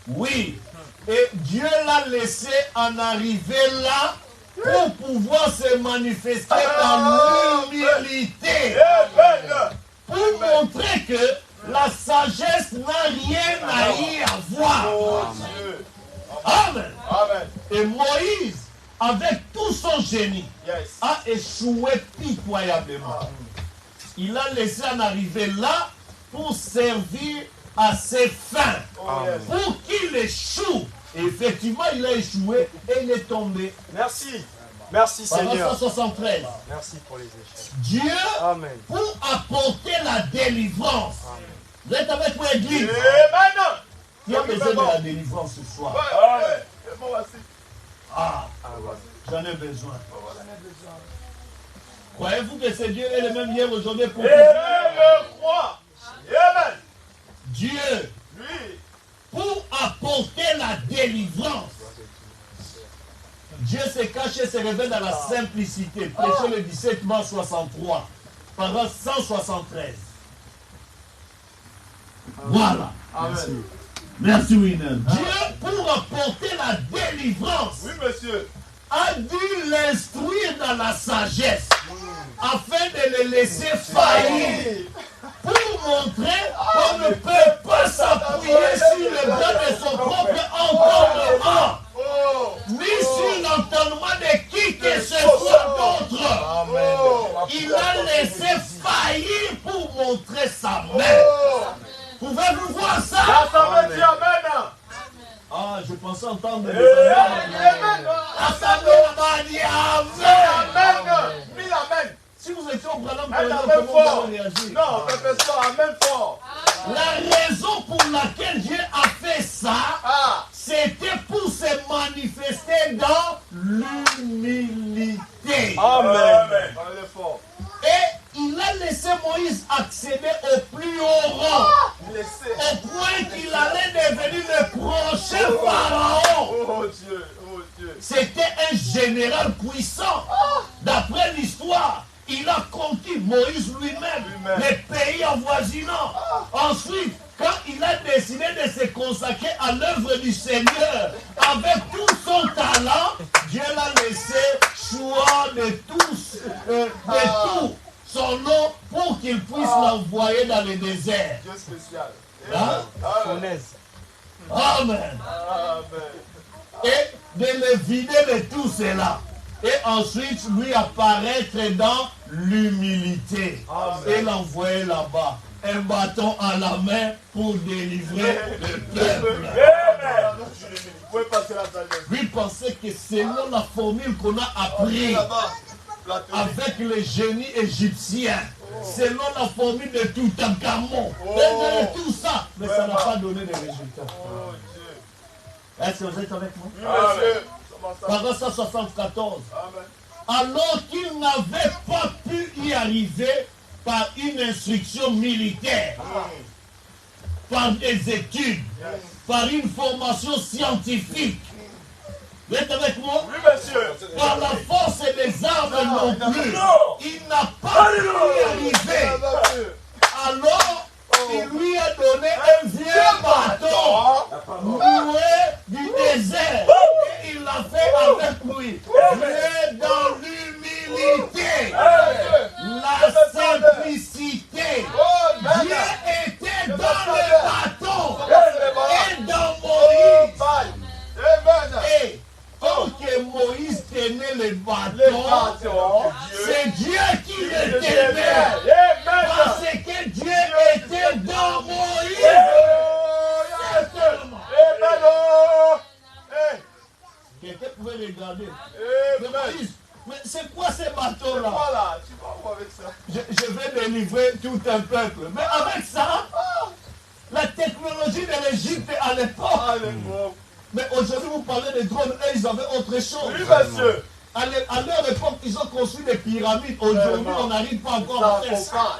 Oui. Et Dieu l'a laissé en arriver là pour pouvoir se manifester dans l'humilité. Amen. Pour montrer que la sagesse n'a rien à y avoir. Oh Dieu. Amen. Amen. Et Moïse, avec tout son génie, Yes. a échoué pitoyablement. Il a laissé en arriver là pour servir à ses fins. Oh yes. Pour qu'il échoue. Et effectivement, il a échoué et il est tombé. Merci. Merci Par Seigneur. 173. Merci pour les échecs. Dieu, Amen. pour apporter la délivrance. Vous êtes avec moi, Église? Amen. Qui a besoin de la délivrance ce soir? Ouais. Bon, voici. Ah, j'en ai besoin. Croyez-vous que c'est Dieu est le même hier, aujourd'hui pour Et je crois. Amen. Dieu, Lui. pour apporter la délivrance. Dieu se cache et se révèle dans la simplicité. Prêché le 17 mars 63, paragraphe 173. Voilà. Amen. Merci, Winner. Dieu, pour apporter la délivrance, Oui, monsieur. a dû l'instruire dans la sagesse afin de le laisser faillir. Pour montrer qu'on ne peut pas s'appuyer sur le bras de son propre entendement, Oh. ni sur l'entendement de qui que ce soit d'autre. Amen. Il a laissé faillir pour montrer sa main. Oh. Pouvez-vous voir ça? L'assemblée dit Amen. Ah, je pensais entendre des Amen. L'assemblée m'a dit Amen. Amen. Mille Amen. Si vous étiez au Branham, Elle comment Amen vous fort. allez réagir? Non, fais ça, Amen fort. La raison pour laquelle Dieu a fait ça, Ah. c'était pour se manifester dans l'humilité. Amen. Parlez fort. Et il a laissé Moïse accéder au plus haut rang, Laissez. au point qu'il allait devenir le prochain pharaon. Oh Dieu. Oh Dieu. C'était un général puissant. D'après l'histoire, il a conquis Moïse lui-même, les pays avoisinants. Ensuite, quand il il a décidé de se consacrer à l'œuvre du Seigneur. Avec tout son talent, Dieu l'a laissé choix de tout son nom pour qu'il puisse l'envoyer dans le désert. Dieu spécial. Hein? Fournaise. Amen. Et de le vider de tout cela. Et ensuite lui apparaître dans l'humilité. Et l'envoyer là-bas. Un bâton à la main pour délivrer le peuple. Vous pouvez passer la salle. Lui pensait que selon la formule qu'on a appris avec les génies égyptiens, selon la formule de Toutankhamon, de tout ça, mais ça n'a pas donné de résultats. Oh Dieu. Est-ce que vous êtes avec moi? Oui, monsieur. Parole 174. Amen. Alors qu'il n'avait pas pu y arriver par une instruction militaire, par des études, par une formation scientifique. Vous êtes avec moi? Oui, monsieur. Par la force des armes non plus. Il n'a pas pu y arriver. Alors, il lui a donné un vieux bâton noué du désert. Et il l'a fait avec lui. Mais dans l'humilité, la simplicité, Dieu était dans le bâton et dans Moïse. Et tant que Moïse tenait le bâton, c'est Dieu qui le tenait. Parce que Dieu était dans Moïse. Quelqu'un pouvait regarder. Mais Moïse, mais c'est quoi ces bateaux-là? Voilà, tu vas où avec ça? Je vais délivrer tout un peuple. Mais avec ça, la technologie de l'Égypte à l'époque. Mais aujourd'hui, vous parlez des drones, et ils avaient autre chose. Oui, monsieur. À leur époque, ils ont construit des pyramides. Aujourd'hui, on n'arrive pas encore à faire ça.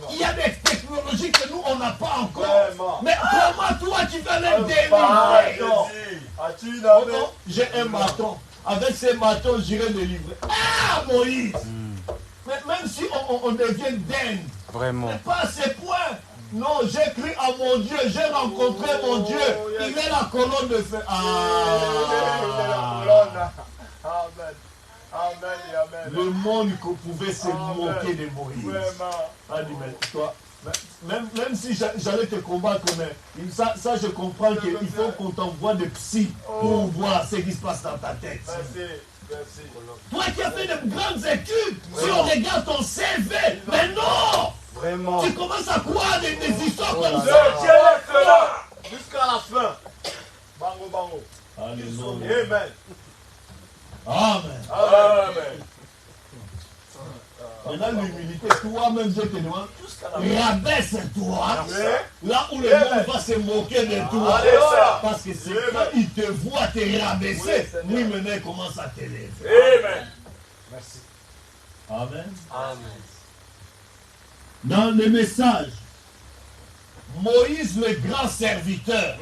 Il y a des technologies que nous, on n'a pas encore. Mais comment toi, tu vas les délivrer? As-tu une J'ai un bâton. Avec ces bâtons, j'irai délivrer. Ah, Moïse! Mais même si on devient dingue, Vraiment. mais pas à ce point. Non, j'ai cru à mon Dieu, j'ai rencontré mon Dieu. Il est la colonne de feu. Amen. Amen et amen. Le monde pouvait se moquer de Moïse. Vraiment. Ah, dit, mais toi, même si j'allais te combattre, mais ça je comprends qu'il faut qu'on t'envoie des psys pour voir ce qui se passe dans ta tête. Merci. Merci. Toi qui as fait de grandes études, si on regarde ton CV, mais non! Vraiment. Tu commences à croire des histoires comme Dieu ça. est excellent jusqu'à la fin. Bango, bango. Alléluia. Amen. Amen. Amen. Maintenant, l'humilité, toi-même, je te demande, rabaisse-toi là où le monde va se moquer de toi. Alléluia. Parce que c'est quand il te voit te rabaisser, lui maintenant commence à t'élever. Amen. Merci. Amen. Amen. Dans le message, Moïse, le grand serviteur,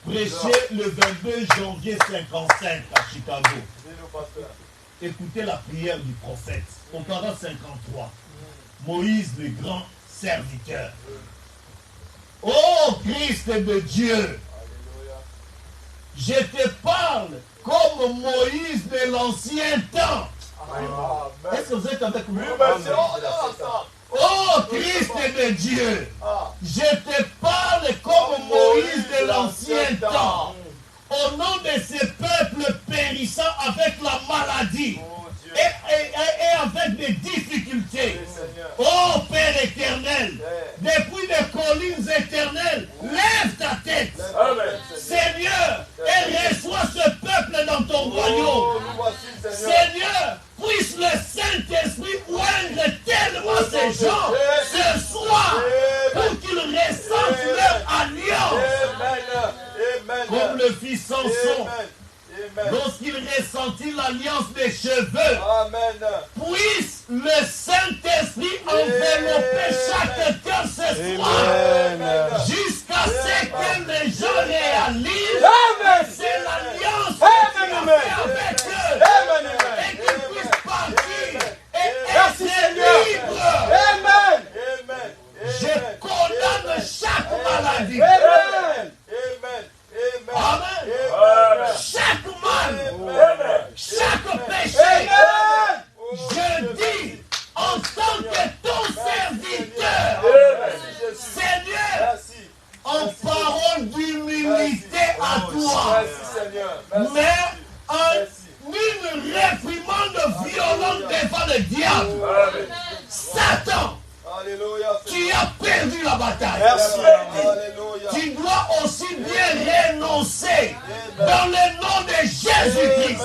prêchait le 22 janvier 55 à Chicago. Écoutez la prière du prophète, au paragraphe 53. Moïse, le grand serviteur. Ô Christ de Dieu, je te parle comme Moïse de l'ancien temps. Est-ce que vous êtes avec moi? Ô Christ de Dieu, je te parle comme Moïse de l'ancien temps. Au nom de ce peuple périssant avec la maladie et avec des difficultés. Ô Père éternel, depuis des collines éternelles, lève ta tête. Seigneur, et reçois ce peuple dans ton royaume. Seigneur, puisse le Saint-Esprit oindre tellement ces gens ce soir pour qu'ils ressentent leur alliance. Comme le fit Samson, lorsqu'il ressentit l'alliance des cheveux, puisse le Saint-Esprit envelopper chaque cœur ce soir, jusqu'à ce que les gens réalisent c'est l'alliance que tu as fait avec eux, et qu'ils puissent partir et être libres. Je condamne chaque maladie. le diable. Amen. Satan, Alléluia. tu as perdu la bataille. Merci. Alléluia. Tu dois aussi bien renoncer dans le nom de Jésus-Christ.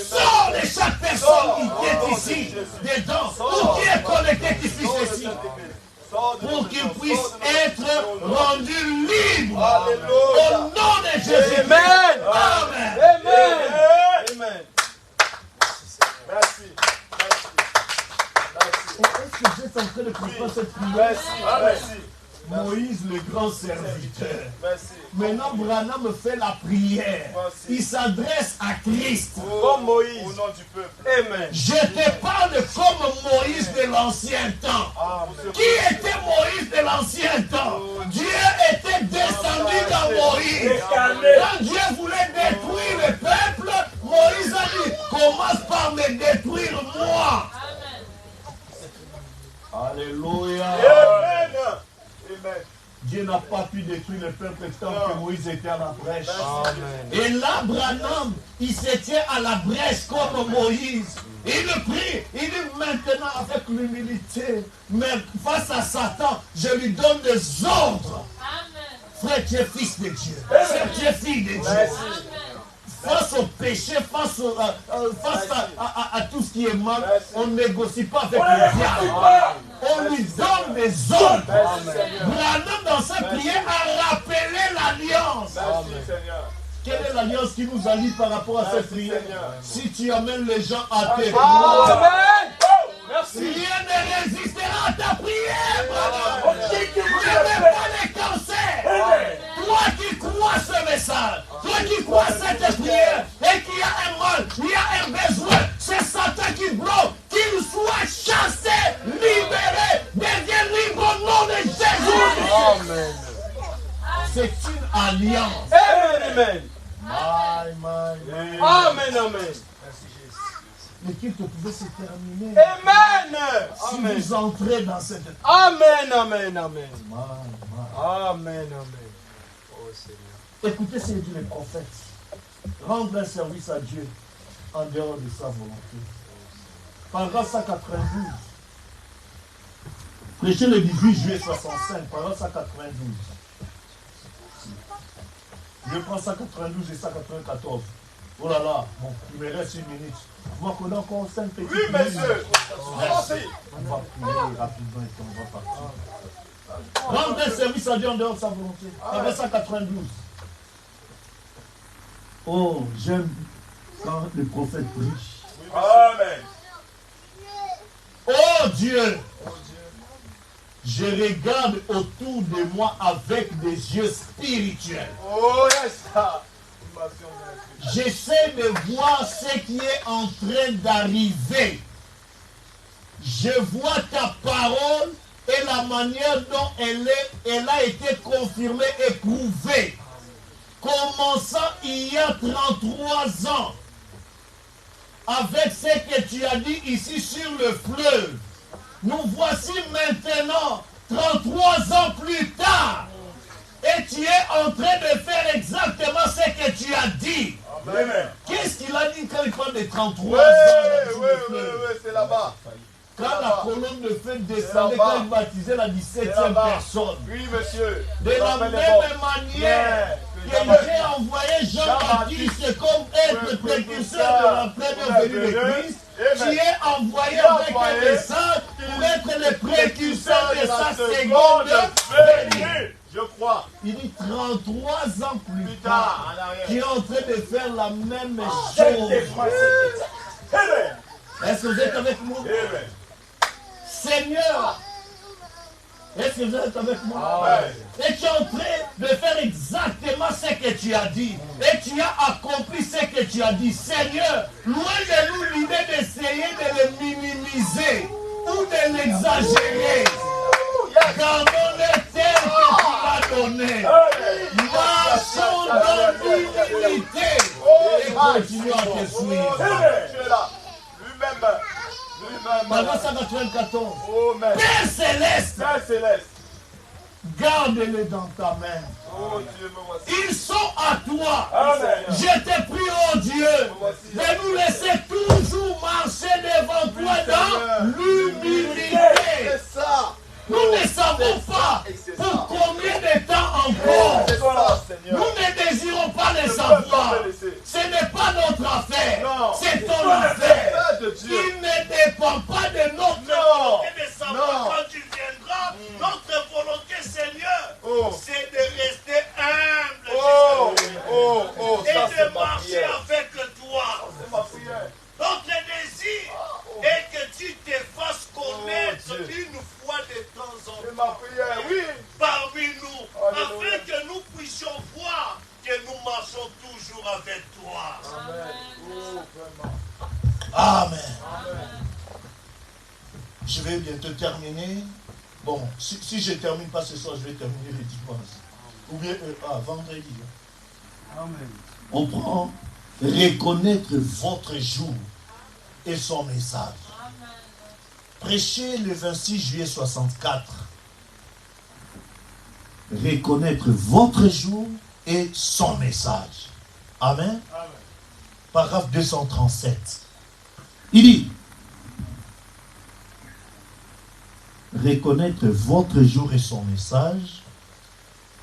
Sors de chaque personne qui est ici, dedans, ou qui est connecté qui puisse ici, pour qu'il puisse être rendu libre. Au nom de Jésus. Amen. Amen. Amen. Amen. Merci. Est-ce que vous êtes en train de comprendre cette prière? Merci. Merci. Moïse, le grand serviteur. Merci. Maintenant, Branham fait la prière. Il s'adresse à Christ. Comme Moïse. Au nom du peuple. Amen. Je te parle comme Moïse de l'ancien temps. Qui était Moïse de l'ancien temps? Dieu était descendu dans Moïse. Quand Dieu voulait détruire le peuple, Moïse a dit, commence par me détruire moi. Alléluia. Amen. Amen. Dieu n'a pas pu détruire le peuple tant que Moïse était à la brèche. Amen. Et là, Branham, il se tient à la brèche comme Moïse. Il le prie, il dit maintenant avec l'humilité, mais face à Satan, je lui donne des ordres. Frère, tu es fils de Dieu. Tu es fille de Dieu. Face au péché, face à tout ce qui est mal, on ne négocie pas avec le diable. On lui donne des ordres. Branham, dans sa prière, a rappelé l'alliance. Quelle est l'alliance qui nous allie par rapport à cette prière? Si tu amènes les gens à tes prières, Amen. Merci. rien ne résistera à ta prière. Tu n'aimes pas les cancers. Toi qui crois ce message, toi qui crois cette prière et qui a un mal, il y a un besoin, c'est Satan qui bloque, qu'il soit chassé, libéré, devienne libre au nom de Jésus. Amen. C'est une alliance. Amen. Amen. Amen. Amen. Le culte pouvait se terminer Amen. si Amen. vous entrez dans cette... Amen. Amen. Amen. Amen. Amen. Oh Seigneur. Écoutez ce que dit le prophète. Rendre un service à Dieu en dehors de sa volonté. Paragraphe 192. Prêché le 18 juillet 65, paragraphe 192. Je prends 192 et 194. Oh là là, bon, il me reste 1 minute. Vous m'accordez encore 5 petites minutes. Oui, monsieur. Merci. On va prier rapidement et puis on va partir. Rendre un service à Dieu en dehors de sa volonté. Paragraphe 192. Oh, j'aime quand le prophète prie. Amen. Oh Dieu, je regarde autour de moi avec des yeux spirituels. Oh, yes. J'essaie de voir ce qui est en train d'arriver. Je vois ta parole et la manière dont elle a été confirmée et prouvée. Commençant il y a 33 ans, avec ce que tu as dit ici sur le fleuve. Nous voici maintenant, 33 ans plus tard, et tu es en train de faire exactement ce que tu as dit. Amen. Qu'est-ce qu'il a dit quand il parle de 33 Oui, ans sur oui, le oui, fleuve? oui, c'est là-bas. Quand la colonne de feu descendait, quand il baptisait la 17e personne. Oui, monsieur. De la même manière que j'ai envoyé Jean-Baptiste comme être précurseur de la première venue de Christ, tu es envoyé avec un message pour être le précurseur de sa seconde venue. Je crois. Il dit 33 ans plus Plus tard, tard, en arrière. tu es en train de faire la même chose. Amen. Est-ce que vous êtes avec moi? Amen. Seigneur, est-ce que vous êtes avec moi? Amen. Et tu es en train de faire exactement ce que tu as dit. Et tu as accompli ce que tu as dit. Seigneur, loin de nous l'idée d'essayer de le minimiser ou de l'exagérer. Gardons le terme que tu m'as donné. Marchons dans l'humilité. Et continuons à te suivre. Tu es là. Lui-même. Paragraphe 194. Oh, Maître. Père céleste, Père céleste. garde-les dans ta main. Oh, Dieu, me voici. Ils sont à toi. Amen. Je te prie, oh Dieu, de nous laisser toujours marcher devant toi dans Dieu. Il ne dépend pas de notre volonté de savoir Non. quand tu viendras. Notre volonté, Seigneur, Oh. c'est de rester humble Oh, jusqu'à la fin. oh, oh, Et ça c'est de ma marcher prière. avec toi. C'est ma prière. Notre désir est que tu te fasses connaître Oh, Dieu. une fois de temps en C'est temps ma prière, oui. parmi nous, Alléluia. afin que nous puissions voir que nous marchons toujours avec toi. Amen. Oh, vraiment. Amen. Amen. Je vais bientôt terminer. Bon, si je ne termine pas ce soir, je vais terminer le dimanche. Ou bien vendredi. Amen. On prend reconnaître votre jour et son message. Prêchez le 26 juillet 64. Reconnaître votre jour et son message. Amen. Amen. Paragraphe 237. Il dit, reconnaître votre jour et son message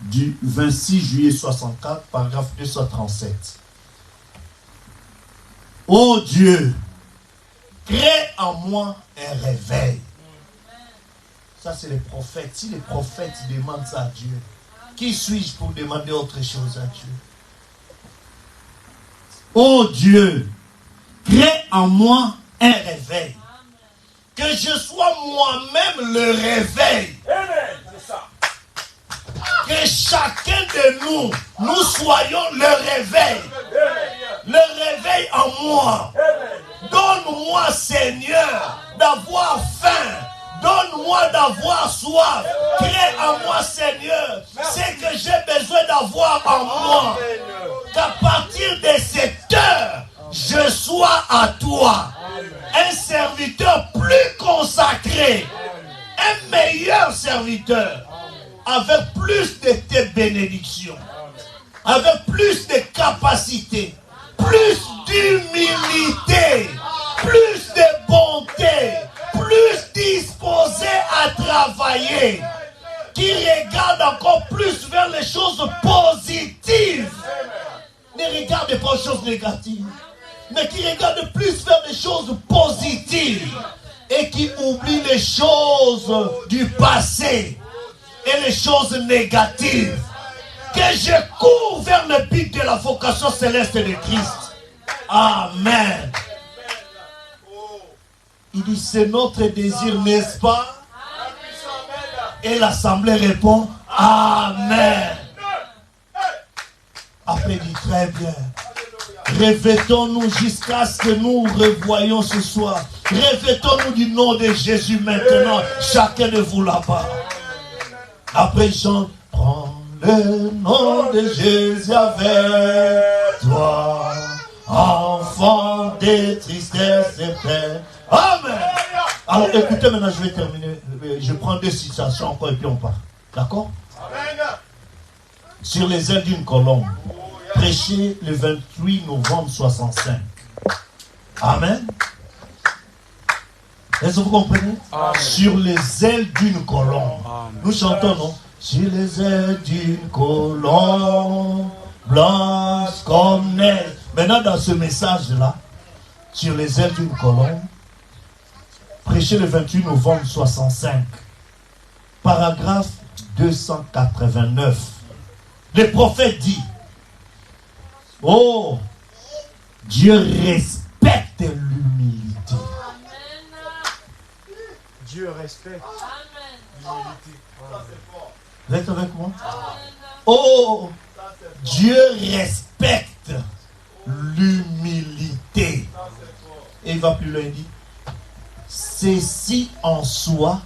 du 26 juillet 64, paragraphe 237. Ô Dieu, crée en moi un réveil. Ça, c'est les prophètes. Si les prophètes demandent ça à Dieu, qui suis-je pour demander autre chose à Dieu? Ô Dieu, crée en moi un réveil. Que je sois moi-même le réveil. Amen. C'est ça. Que chacun de nous soyons le réveil. Le réveil en moi. Donne-moi, Seigneur, d'avoir faim. Donne-moi d'avoir soif. Crée en moi, Seigneur, ce que j'ai besoin d'avoir en moi. Qu'à partir de cette heure, je sois à toi. Un serviteur plus consacré. Un meilleur serviteur. Avec plus de tes bénédictions. Avec plus de capacité. Plus d'humilité. Plus de bonté. Plus disposé à travailler. Qui regarde encore plus vers les choses positives. Ne regarde pas aux choses négatives. Mais qui regarde plus vers les choses positives. Et qui oublie les choses du passé. Et les choses négatives. Que je cours vers le but de la vocation céleste de Christ. Amen. Il dit, c'est notre désir, n'est-ce pas? Et l'assemblée répond, Amen. Après, il dit, très bien. Revêtons-nous jusqu'à ce que nous revoyions ce soir. Revêtons-nous du nom de Jésus maintenant. Chacun de vous là-bas. Après, il chante, prends le nom de Jésus avec toi. Enfant des tristesses éternelles. Amen. Alors écoutez, maintenant je vais terminer. Je prends deux citations encore et puis on part. D'accord? Sur les ailes d'une colombe. Prêché le 28 novembre 65. Amen. Est-ce que vous comprenez? Amen. Sur les ailes d'une colombe. Amen. Nous chantons, non? Sur les ailes d'une colombe, blanche comme neige. Maintenant, dans ce message-là, sur les ailes d'une colombe, prêché le 28 novembre 65, paragraphe 289. Le prophète dit, oh, Dieu respecte l'humilité. Dieu respecte l'humilité. Vous êtes avec moi? Oh, Dieu respecte l'humilité. Et il va plus loin, il dit, ceci en soi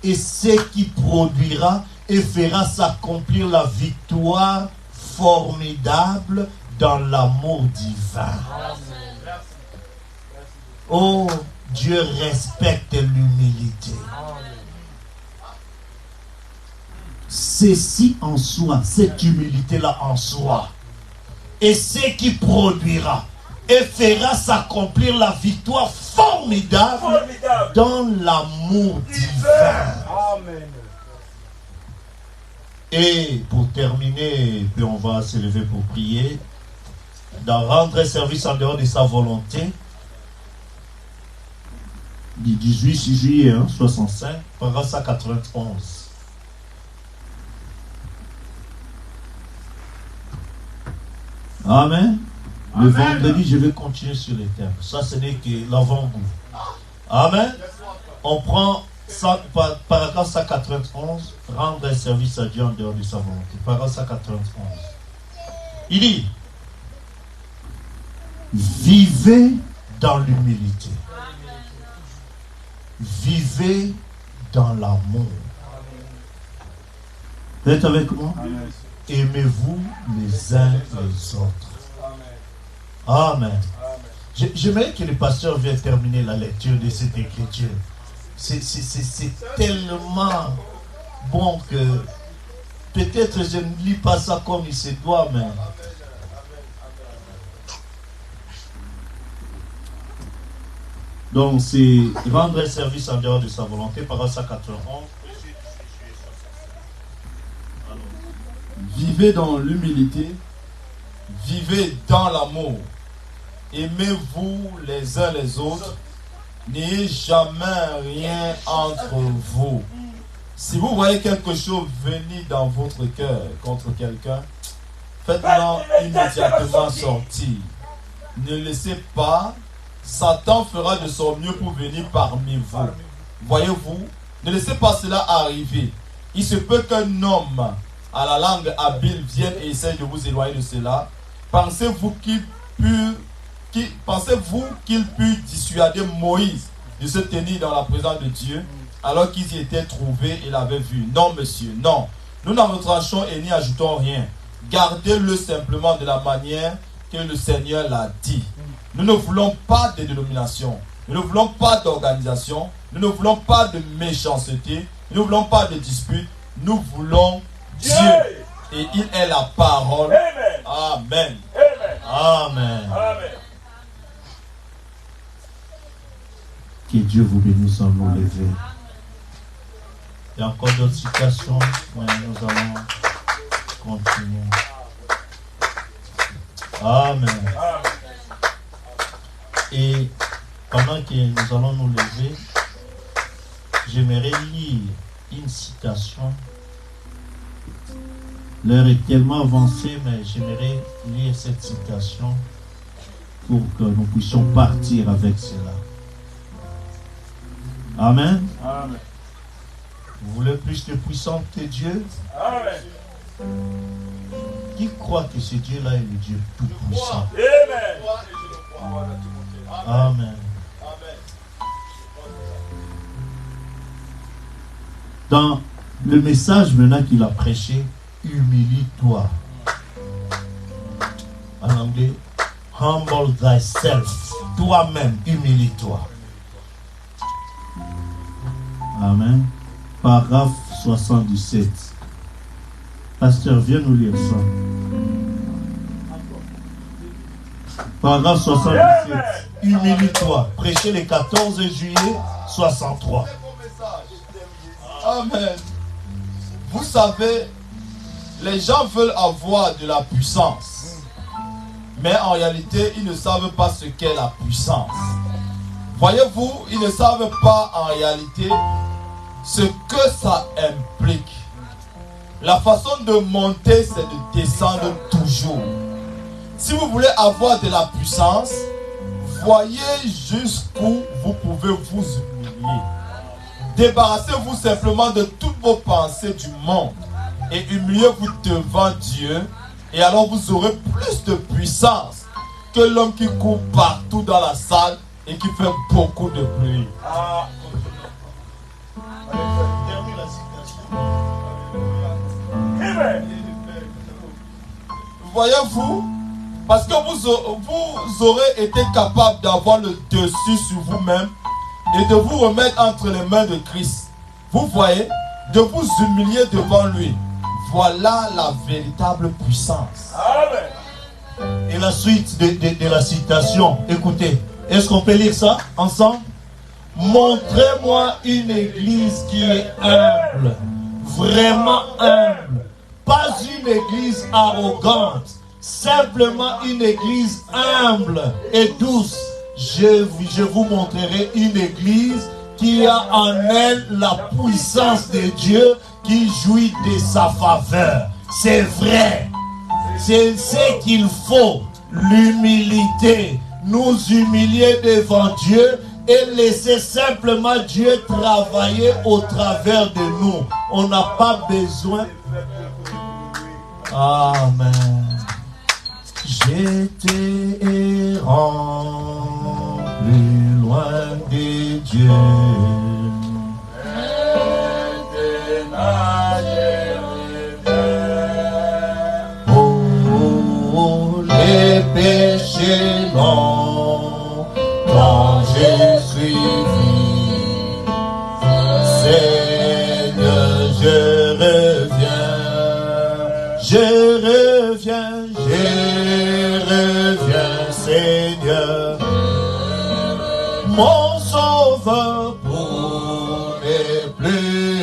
est ce qui produira et fera s'accomplir la victoire formidable dans l'amour divin. Oh, Dieu respecte l'humilité. Ceci en soi, cette humilité-là en soi, est ce qui produira et fera s'accomplir la victoire formidable dans l'amour divin. Amen. Et pour terminer, puis on va se lever pour prier, d'en rendre service en dehors de sa volonté, du 18 juillet 65, paragraphe 191. Amen. Le vendredi, je vais continuer sur les thèmes. Ça, ce n'est que l'avant-goût. Amen. On prend ça, paragraphe 191, rendre un service à Dieu en dehors de sa volonté. Paragraphe 191. Il dit, vivez dans l'humilité. Vivez dans l'amour. Vous êtes avec moi? Aimez-vous les uns les autres. Amen. J'aimerais que le pasteur vienne terminer la lecture de cette écriture. C'est tellement bon que peut-être je ne lis pas ça comme il se doit, mais donc c'est rendre un service en dehors de sa volonté, paragraphe 191. Vivez dans l'humilité, vivez dans l'amour, aimez-vous les uns les autres, n'ayez jamais rien entre vous. Si vous voyez quelque chose venir dans votre cœur contre quelqu'un, faites-le immédiatement sortir. Ne laissez pas, Satan fera de son mieux pour venir parmi vous. Voyez-vous, ne laissez pas cela arriver. Il se peut qu'un homme à la langue habile vienne et essaye de vous éloigner de cela. Pensez-vous qu'il put dissuader Moïse de se tenir dans la présence de Dieu alors qu'ils y étaient trouvés et l'avaient vu? Non, monsieur, non. Nous n'en retranchons et n'y ajoutons rien. Gardez-le simplement de la manière que le Seigneur l'a dit. Nous ne voulons pas de dénomination. Nous ne voulons pas d'organisation. Nous ne voulons pas de méchanceté. Nous ne voulons pas de dispute. Nous voulons Dieu. Et il est la parole. Amen. Amen. Que Dieu vous bénisse en nous lever. Il y a encore d'autres citations, mais nous allons continuer. Amen. Et pendant que nous allons nous lever, j'aimerais lire une citation. L'heure est tellement avancée, mais j'aimerais lire cette citation pour que nous puissions partir avec cela. Amen. Amen. Vous voulez plus de puissance que Dieu? Amen. Qui croit que ce Dieu-là est le Dieu tout-puissant? Amen. Amen. Dans le message maintenant qu'il a prêché, humilie-toi. En anglais, humble thyself. Toi-même, humilie-toi. Amen. Paragraphe 77. Pasteur, viens nous lire ça. Paragraphe 77. Humilie-toi. Prêchez le 14 juillet 63. Amen. Vous savez, les gens veulent avoir de la puissance. Mais en réalité, ils ne savent pas ce qu'est la puissance. Voyez-vous, ils ne savent pas en réalité ce que ça implique. La façon de monter, c'est de descendre toujours. Si vous voulez avoir de la puissance, voyez jusqu'où vous pouvez vous humilier. Débarrassez-vous simplement de toutes vos pensées du monde et humiliez-vous devant Dieu, et alors vous aurez plus de puissance que l'homme qui court partout dans la salle et qui fait beaucoup de bruit. Voyez-vous, parce que vous aurez été capable d'avoir le dessus sur vous-même et de vous remettre entre les mains de Christ. Vous voyez, de vous humilier devant lui. Voilà la véritable puissance. Amen. Et la suite de la citation, écoutez, est-ce qu'on peut lire ça ensemble? Montrez-moi une église qui est humble, vraiment humble, pas une église arrogante, simplement une église humble et douce, je vous montrerai une église qui a en elle la puissance de Dieu, qui jouit de sa faveur. C'est vrai. C'est ce qu'il faut. L'humilité. Nous humilier devant Dieu et laisser simplement Dieu travailler au travers de nous. On n'a pas besoin. Amen. J'étais errant plus loin de Dieu. Oh, les péchés longtemps j'ai suivi. Seigneur, je reviens, Seigneur, mon sauveur, pour ne plus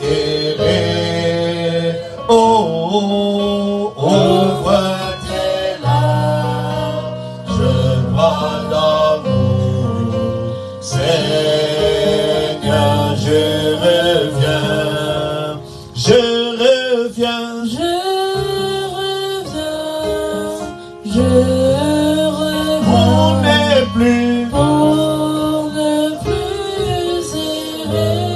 errer. Oh, ouvre tes larmes, je vois d'amour. Seigneur, je reviens, je reviens. Pour ne plus errer.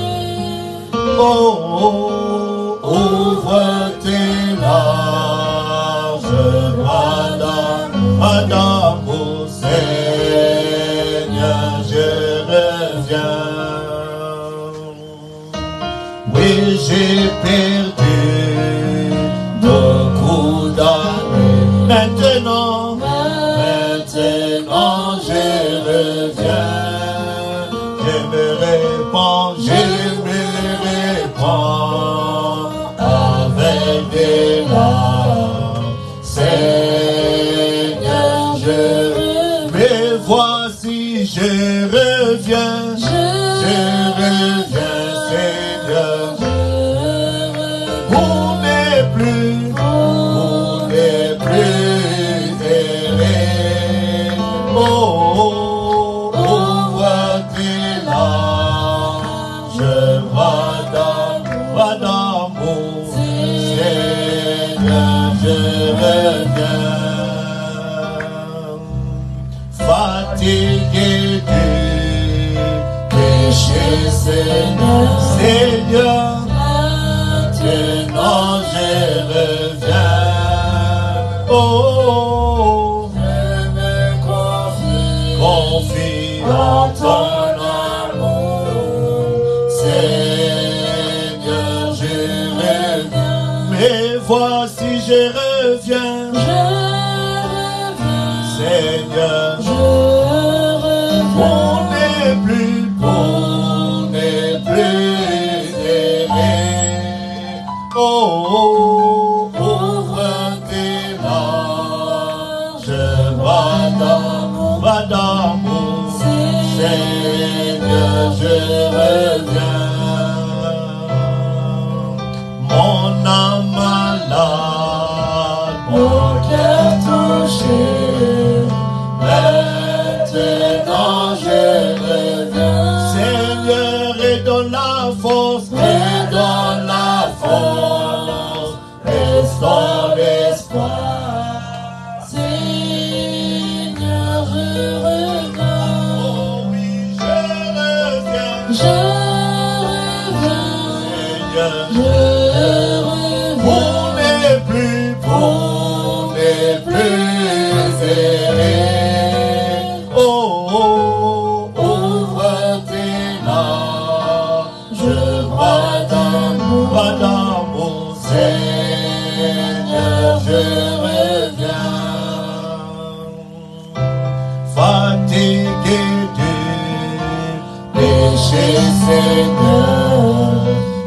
Oh, ouvre tes larges bras d'amour, Seigneur, je reviens. Oui, j'ai perdu beaucoup d'années. Maintenant, je reviens. Je me répands avec des larmes. Seigneur, mais voici, je reviens. Je reviens, Seigneur. Pour ne plus errer. Oh, ouvre tes larges bras d'amour. Seigneur, je reviens. Fatigué du péché, Seigneur, maintenant je reviens. Oh, confie en ton amour, Seigneur, je reviens. Mais voici, je reviens, Seigneur, pour ne plus errer. Oh, ouvre tes larges bras d'amour, Seigneur, je reviens. Mon âme malade, mon cœur touché, maintenant je reviens. Seigneur, et donne la force, restaure l'espoir. Seigneur, je reviens. Oh oui, je reviens. Seigneur, pour ne plus errer. Oh, ouvre tes larges bras d'amour, Seigneur, je reviens. Fatigué du péché, Seigneur,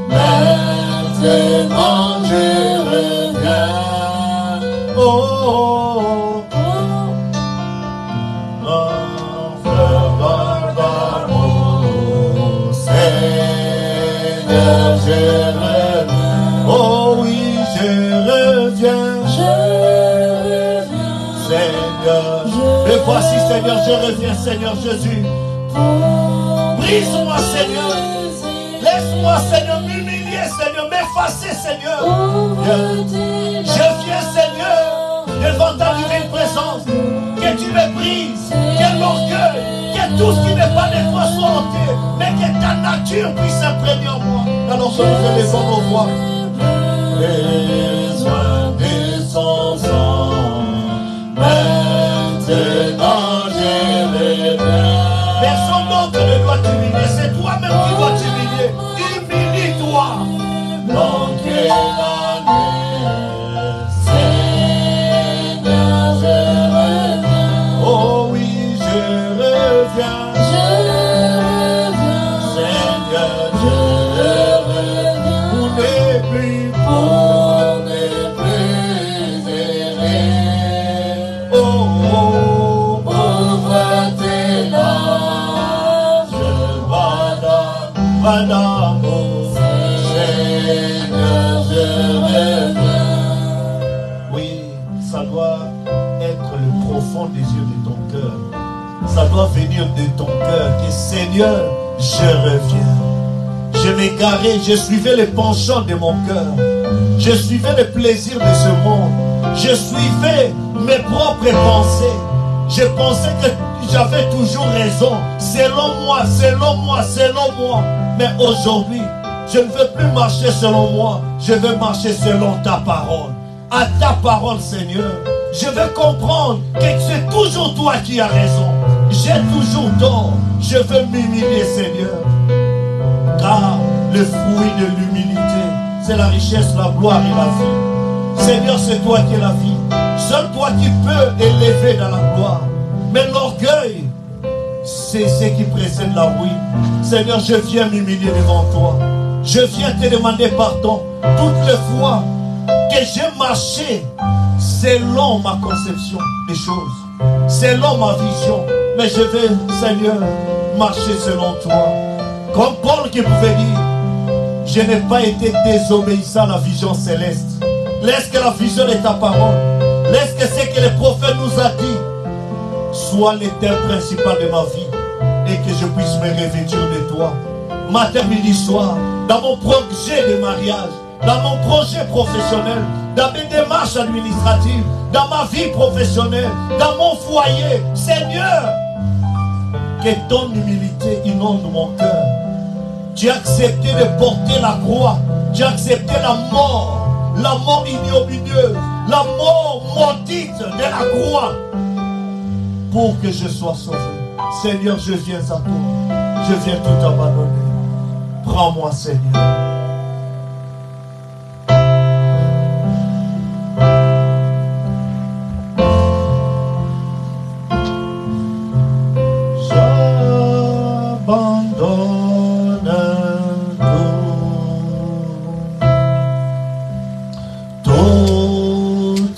maintenant je reviens. Oh, fleur d'amour, Seigneur, je reviens. Oh oui, je reviens. Seigneur, me voici, Seigneur. Seigneur, je reviens, Seigneur Jésus. Brise-moi, Seigneur. Laisse-moi, Seigneur, m'humilier, Seigneur, m'effacer, Seigneur. Je viens, Seigneur, devant ta divine présence. Que tu me brises, que l'orgueil, que tout ce qui n'est pas de toi soit ôté, mais que ta nature puisse s'imprégner en moi. Alors que nous élevons nos voix. Besoin de son sang, maintenant je le viens. Personne d'autre ne doit t'humilier, c'est toi-même qui dois t'humilier. Humilie-toi. Donc l'année, Seigneur, je reviens. Oh oui, je reviens. Seigneur, je reviens. On n'est plus erré. Oh, ouvre tes larges d'amour. Seigneur, je reviens. Oui, ça doit être le profond désir de ton cœur. Ça doit venir de ton cœur. Que Seigneur, je reviens. Je m'égarais, je suivais les penchants de mon cœur. Je suivais les plaisirs de ce monde. Je suivais mes propres pensées. Je pensais que j'avais toujours raison. Selon moi, selon moi, selon moi. Mais aujourd'hui, je ne veux plus marcher selon moi. Je veux marcher selon ta parole. À ta parole, Seigneur. Je veux comprendre que c'est toujours toi qui as raison. J'ai toujours tort. Je veux m'humilier, Seigneur. Car le fruit de l'humilité, c'est la richesse, la gloire et la vie. Seigneur, c'est toi qui es la vie. Seul toi qui peux élever dans la gloire. Mais l'orgueil, c'est ce qui précède la ruine. Seigneur, je viens m'humilier devant toi. Je viens te demander pardon toutes les fois que j'ai marché selon ma conception des choses, selon ma vision. Mais je vais, Seigneur, marcher selon toi. Comme Paul qui pouvait dire, je n'ai pas été désobéissant à la vision céleste. Laisse que la vision de ta parole, laisse que ce que le prophète nous a dit soit l'état principal de ma vie et que je puisse me revêtir de toi. Matin, midi, soir, dans mon projet de mariage, dans mon projet professionnel, dans mes démarches administratives, dans ma vie professionnelle, dans mon foyer. Seigneur, que ton humilité inonde mon cœur. Tu as accepté de porter la croix. Tu as accepté la mort ignominieuse, la mort maudite de la croix, pour que je sois sauvé. Seigneur, je viens à toi. Je viens tout abandonner. Prends-moi, Seigneur.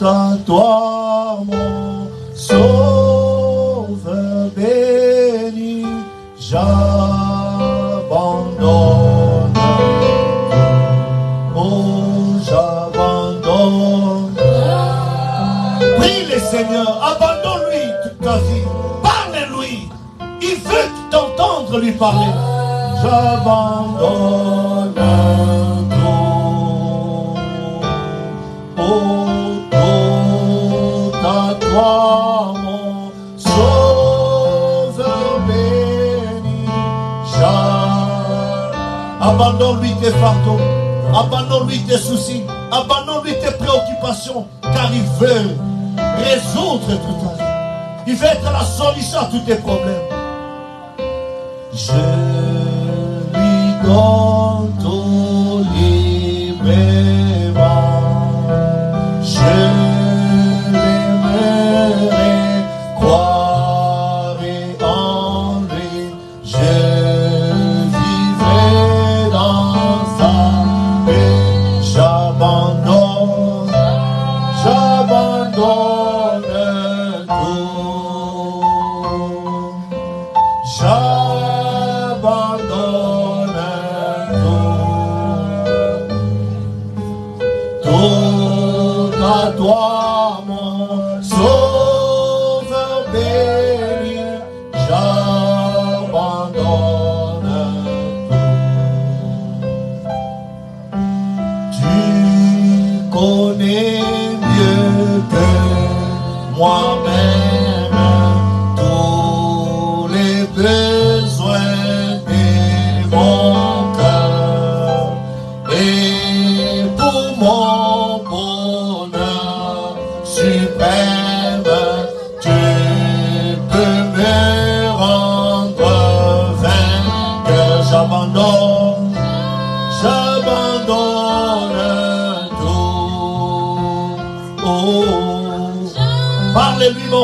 À toi, mon sauveur béni, j'abandonne. Oh, j'abandonne. Prie le Seigneur, abandonne-lui toute ta vie. Parle-lui. Il veut t'entendre lui parler. J'abandonne tout. Oh, à toi, mon sauveur béni. Abandonne-lui tes fardeaux, abandonne-lui tes soucis, abandonne-lui tes préoccupations, car il veut résoudre tout ta vie. Il veut être la solution à tous tes problèmes. Je lui donne tout librement. Croire en lui, je vivrai dans sa paix. J'abandonne tout. J'abandonne tout. Tout à toi, mon sauveur béni.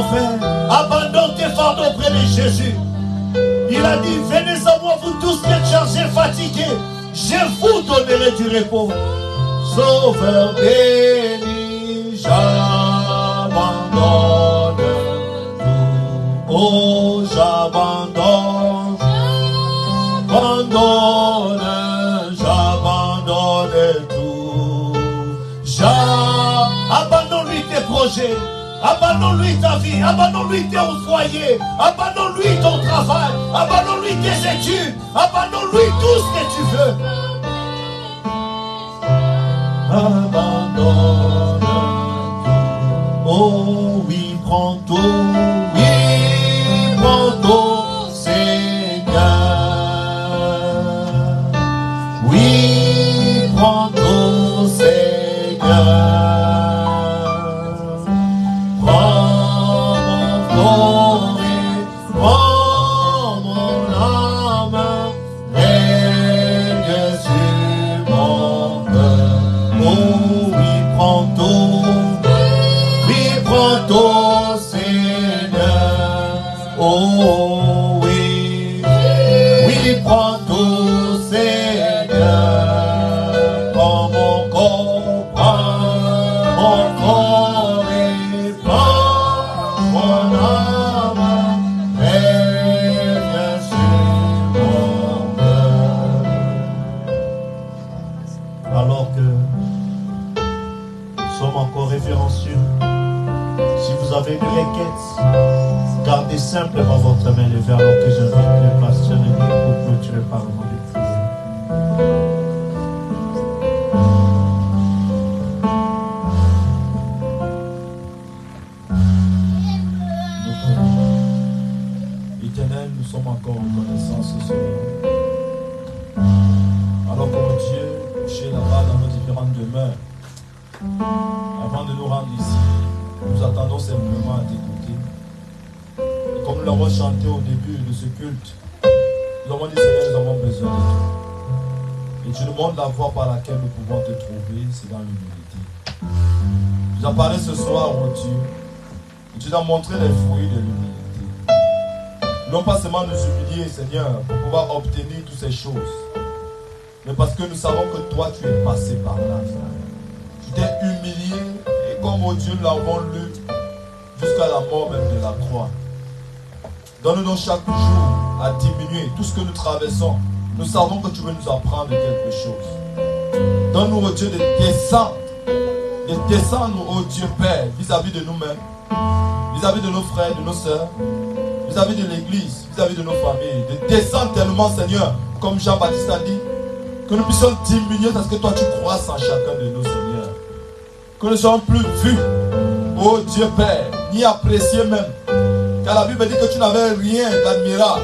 faire. Abandonne tes fardeaux auprès de Jésus. Il a dit, venez à moi vous tous qui êtes chargés, fatigués, je vous donnerai du repos. Sauveur béni, j'abandonne tout. Oh, j'abandonne, j'abandonne tout. Abandonne-lui tes projets. Abandonne-lui ta vie, abandonne-lui ton foyer, abandonne-lui ton travail, abandonne-lui tes études, abandonne-lui tout ce que tu veux. Abandonne tout. Oh oui, prends tout, Seigneur. Oui, prends tout, Seigneur. Gardez simplement votre main levée alors que j'invite le pasteur pour clôturer par le moment de prière. Éternel, nous sommes encore reconnaissants ce soir. Alors que mon Dieu, couché là-bas dans nos différentes demeures, avant de nous rendre ici, nous attendons simplement à t'écouter. Et comme nous l'avons chanté au début de ce culte, nous avons dit, Seigneur, nous avons besoin de toi. Et tu nous montres la voie par laquelle nous pouvons te trouver, c'est dans l'humilité. Tu apparais ce soir, oh Dieu, et tu nous as montré les fruits de l'humilité. Non pas seulement nous humilier, Seigneur, pour pouvoir obtenir toutes ces choses, mais parce que nous savons que toi, tu es passé par là. Tu t'es humilié, et comme, oh Dieu, nous l'avons lu, jusqu'à la mort même de la croix. Donne-nous chaque jour à diminuer tout ce que nous traversons. Nous savons que tu veux nous apprendre quelque chose. Donne-nous, oh Dieu, de descendre, oh Dieu Père, vis-à-vis de nous-mêmes, vis-à-vis de nos frères, de nos sœurs, vis-à-vis de l'église, vis-à-vis de nos familles. De descendre tellement, Seigneur, comme Jean-Baptiste a dit, que nous puissions diminuer parce que toi tu croisses en chacun de nous, Seigneur. Que nous ne soyons plus vus, oh Dieu Père, ni appréciés même. Car la Bible dit que tu n'avais rien d'admirable,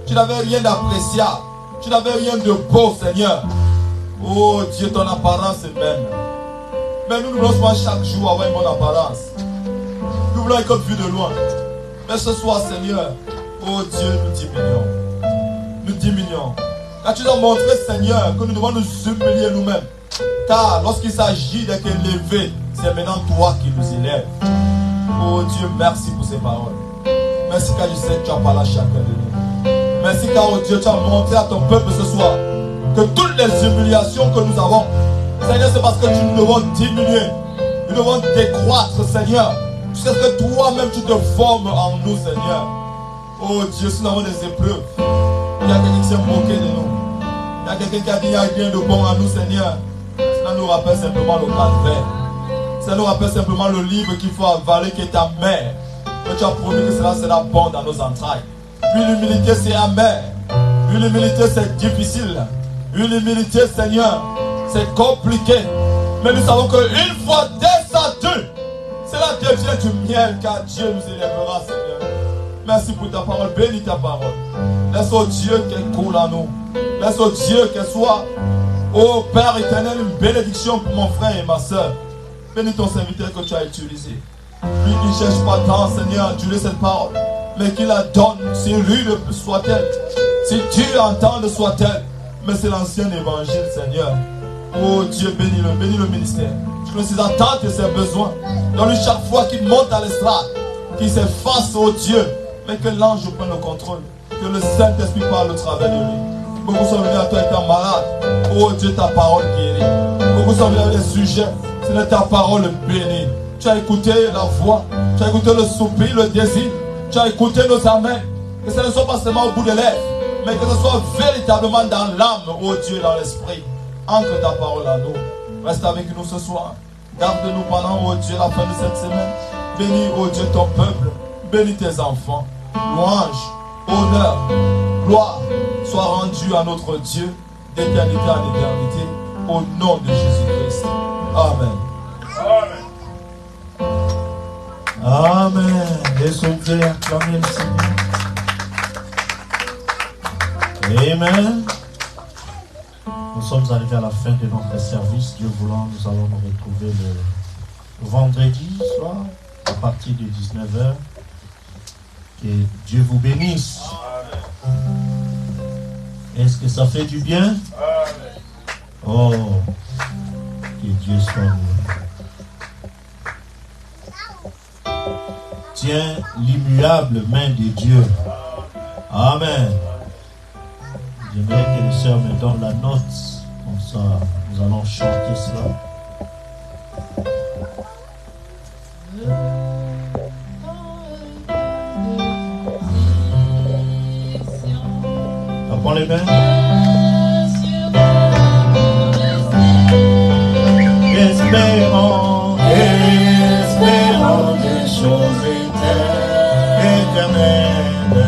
tu n'avais rien d'appréciable, tu n'avais rien de beau, Seigneur. Oh Dieu, ton apparence est même. Mais nous ne voulons pas chaque jour avoir une bonne apparence. Nous voulons être vus de loin. Mais ce soir, Seigneur, oh Dieu, nous diminuons. Nous diminuons. Car tu nous as montré, Seigneur, que nous devons nous humilier nous-mêmes. Car lorsqu'il s'agit d'être élevé, c'est maintenant toi qui nous élèves. Oh Dieu, merci pour ces paroles. Merci car je sais que tu as parlé à chacun de nous. Merci car, oh Dieu, tu as montré à ton peuple ce soir que toutes les humiliations que nous avons, Seigneur, c'est parce que nous devons diminuer. Nous devons décroître, Seigneur. Jusqu'à ce que toi-même tu te formes en nous, Seigneur. Oh Dieu, si nous avons des épreuves, il y a quelqu'un qui s'est moqué de nous. Il y a quelqu'un qui a dit il n'y a rien de bon en nous, Seigneur. Cela nous rappelle simplement le calvaire. Ça nous rappelle simplement le livre qu'il faut avaler, qui est ta mère. Que tu as promis que cela sera bon dans nos entrailles. Puis l'humilité, c'est amer. Puis l'humilité, c'est difficile. Puis l'humilité, Seigneur, c'est compliqué. Mais nous savons qu'une fois descendu, cela devient du miel, car Dieu nous élèvera, Seigneur. Merci pour ta parole. Bénis ta parole. Laisse, oh Dieu, qu'elle coule en nous. Laisse, oh Dieu, qu'elle soit, oh Père éternel, une bénédiction pour mon frère et ma soeur. Bénis ton serviteur que tu as utilisé. Lui, il ne cherche pas tant, Seigneur, à tuer cette parole, mais qu'il la donne, si rude soit-elle, si dure à entendre soit-elle. Mais c'est l'ancien évangile, Seigneur. Oh Dieu, bénis le ministère. Tu connais ses attentes et ses besoins. Donne-lui chaque fois qu'il monte à l'estrade, qui s'efface, oh Dieu, mais que l'ange prenne le contrôle, que le Saint-Esprit parle au travers de lui. Beaucoup sont venus à toi étant malade. Oh Dieu, ta parole guérit. Beaucoup sont venus avec des sujets. Ce n'est ta parole bénie. Tu as écouté la voix. Tu as écouté le soupir, le désir. Tu as écouté nos amens. Que ce ne soit pas seulement au bout des lèvres, mais que ce soit véritablement dans l'âme, oh Dieu, dans l'esprit. Ancre ta parole à nous. Reste avec nous ce soir. Garde-nous pendant, oh Dieu, la fin de cette semaine. Bénis, oh Dieu, ton peuple. Bénis tes enfants. Louange, honneur, gloire soit rendue à notre Dieu d'éternité en éternité. Au nom de Jésus-Christ. Amen. Amen. Laissons-nous acclamer le Seigneur. Amen. Nous sommes arrivés à la fin de notre service. Dieu voulant, nous allons nous retrouver le vendredi soir à partir de 19h. Que Dieu vous bénisse. Est-ce que ça fait du bien? Oh, que Dieu soit loué. Tiens l'immuable main de Dieu. Amen. J'aimerais que les sœurs me donnent la note. Comme ça, nous allons chanter cela. Prends les mains. Espérons, espérons des choses éternelles.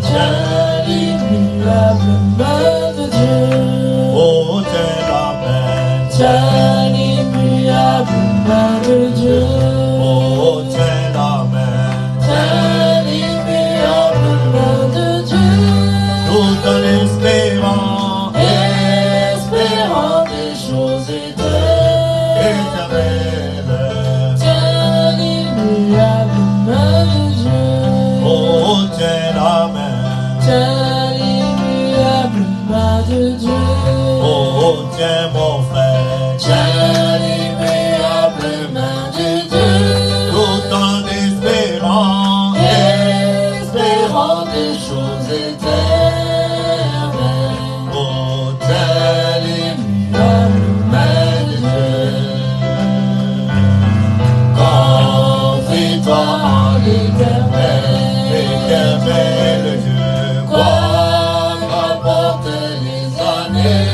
Tiens l'immuable main de Dieu. Oh, tiens la main. Tiens l'immuable main de Dieu. Oh, tiens la main. Tiens l'immuable main de Dieu. Tout en espérant, espérant des choses éternelles. Tiens l'immuable main de Dieu. oh, tiens la main. Tiens l'immuable main de Dieu. Oh, tiens mon frère. Tiens l'immuable main de Dieu. Tout en espérant, Espérant des choses éternelles. oh, tiens L'immuable main de Dieu. Confie-toi en l'éternel. l'éternel Dieu. Quoi qu'apportent les années.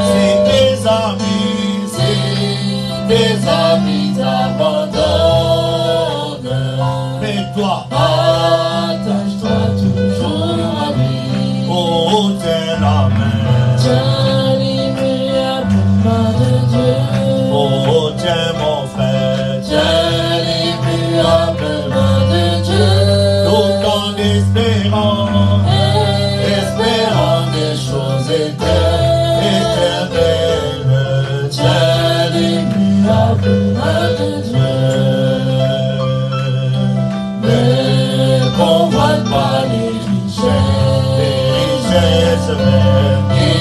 Si tes amis, Si tes amis t'abandonnent, mais toi, attache-toi toujours à lui. oh, tiens la main. Tiens l'immuable main de Dieu. Oh, tiens mon frère. Tiens l'immuable main de Dieu. Tout en espérant, Espérant des choses éternelles. éternel. Tiens l'immuable main de Dieu. Ne convoite pas les richesses qui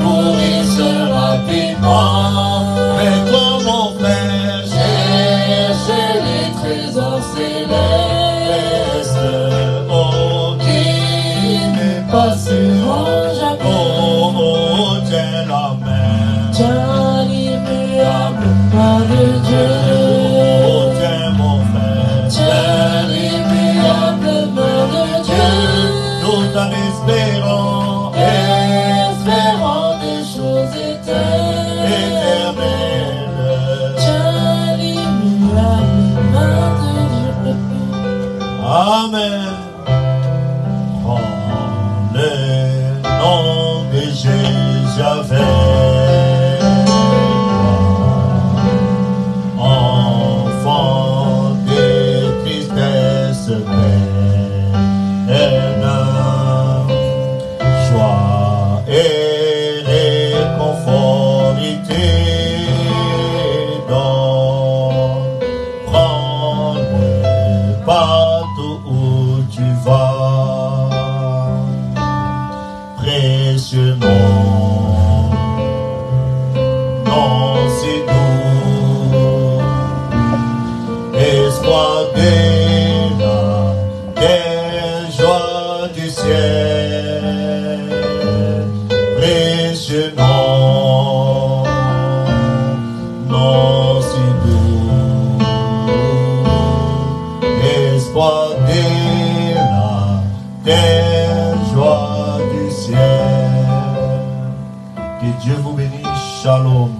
pourrissent rapidement. Mais toi mon frère, Cherchez les trésors célestes oh, qui ne passeront jamais. oh, oh, tiens la main. Tiens l'immuable main de Dieu. Oh, tiens mon frère. Tiens l'immuable main de Dieu. Tout en espérant, Espérant des choses éternelles. éternel. Tiens l'immuable main de Dieu. Amen. Prends le nom de Jésus avec toi. Enfant de tristesse, peine, joie et réconforté. Donne, prends-le partout où tu vas. Précieux nom, nom si doux, espoir de précieux nom, nom si doux, espoir de la terre, joie du ciel. Que Dieu vous bénisse, shalom.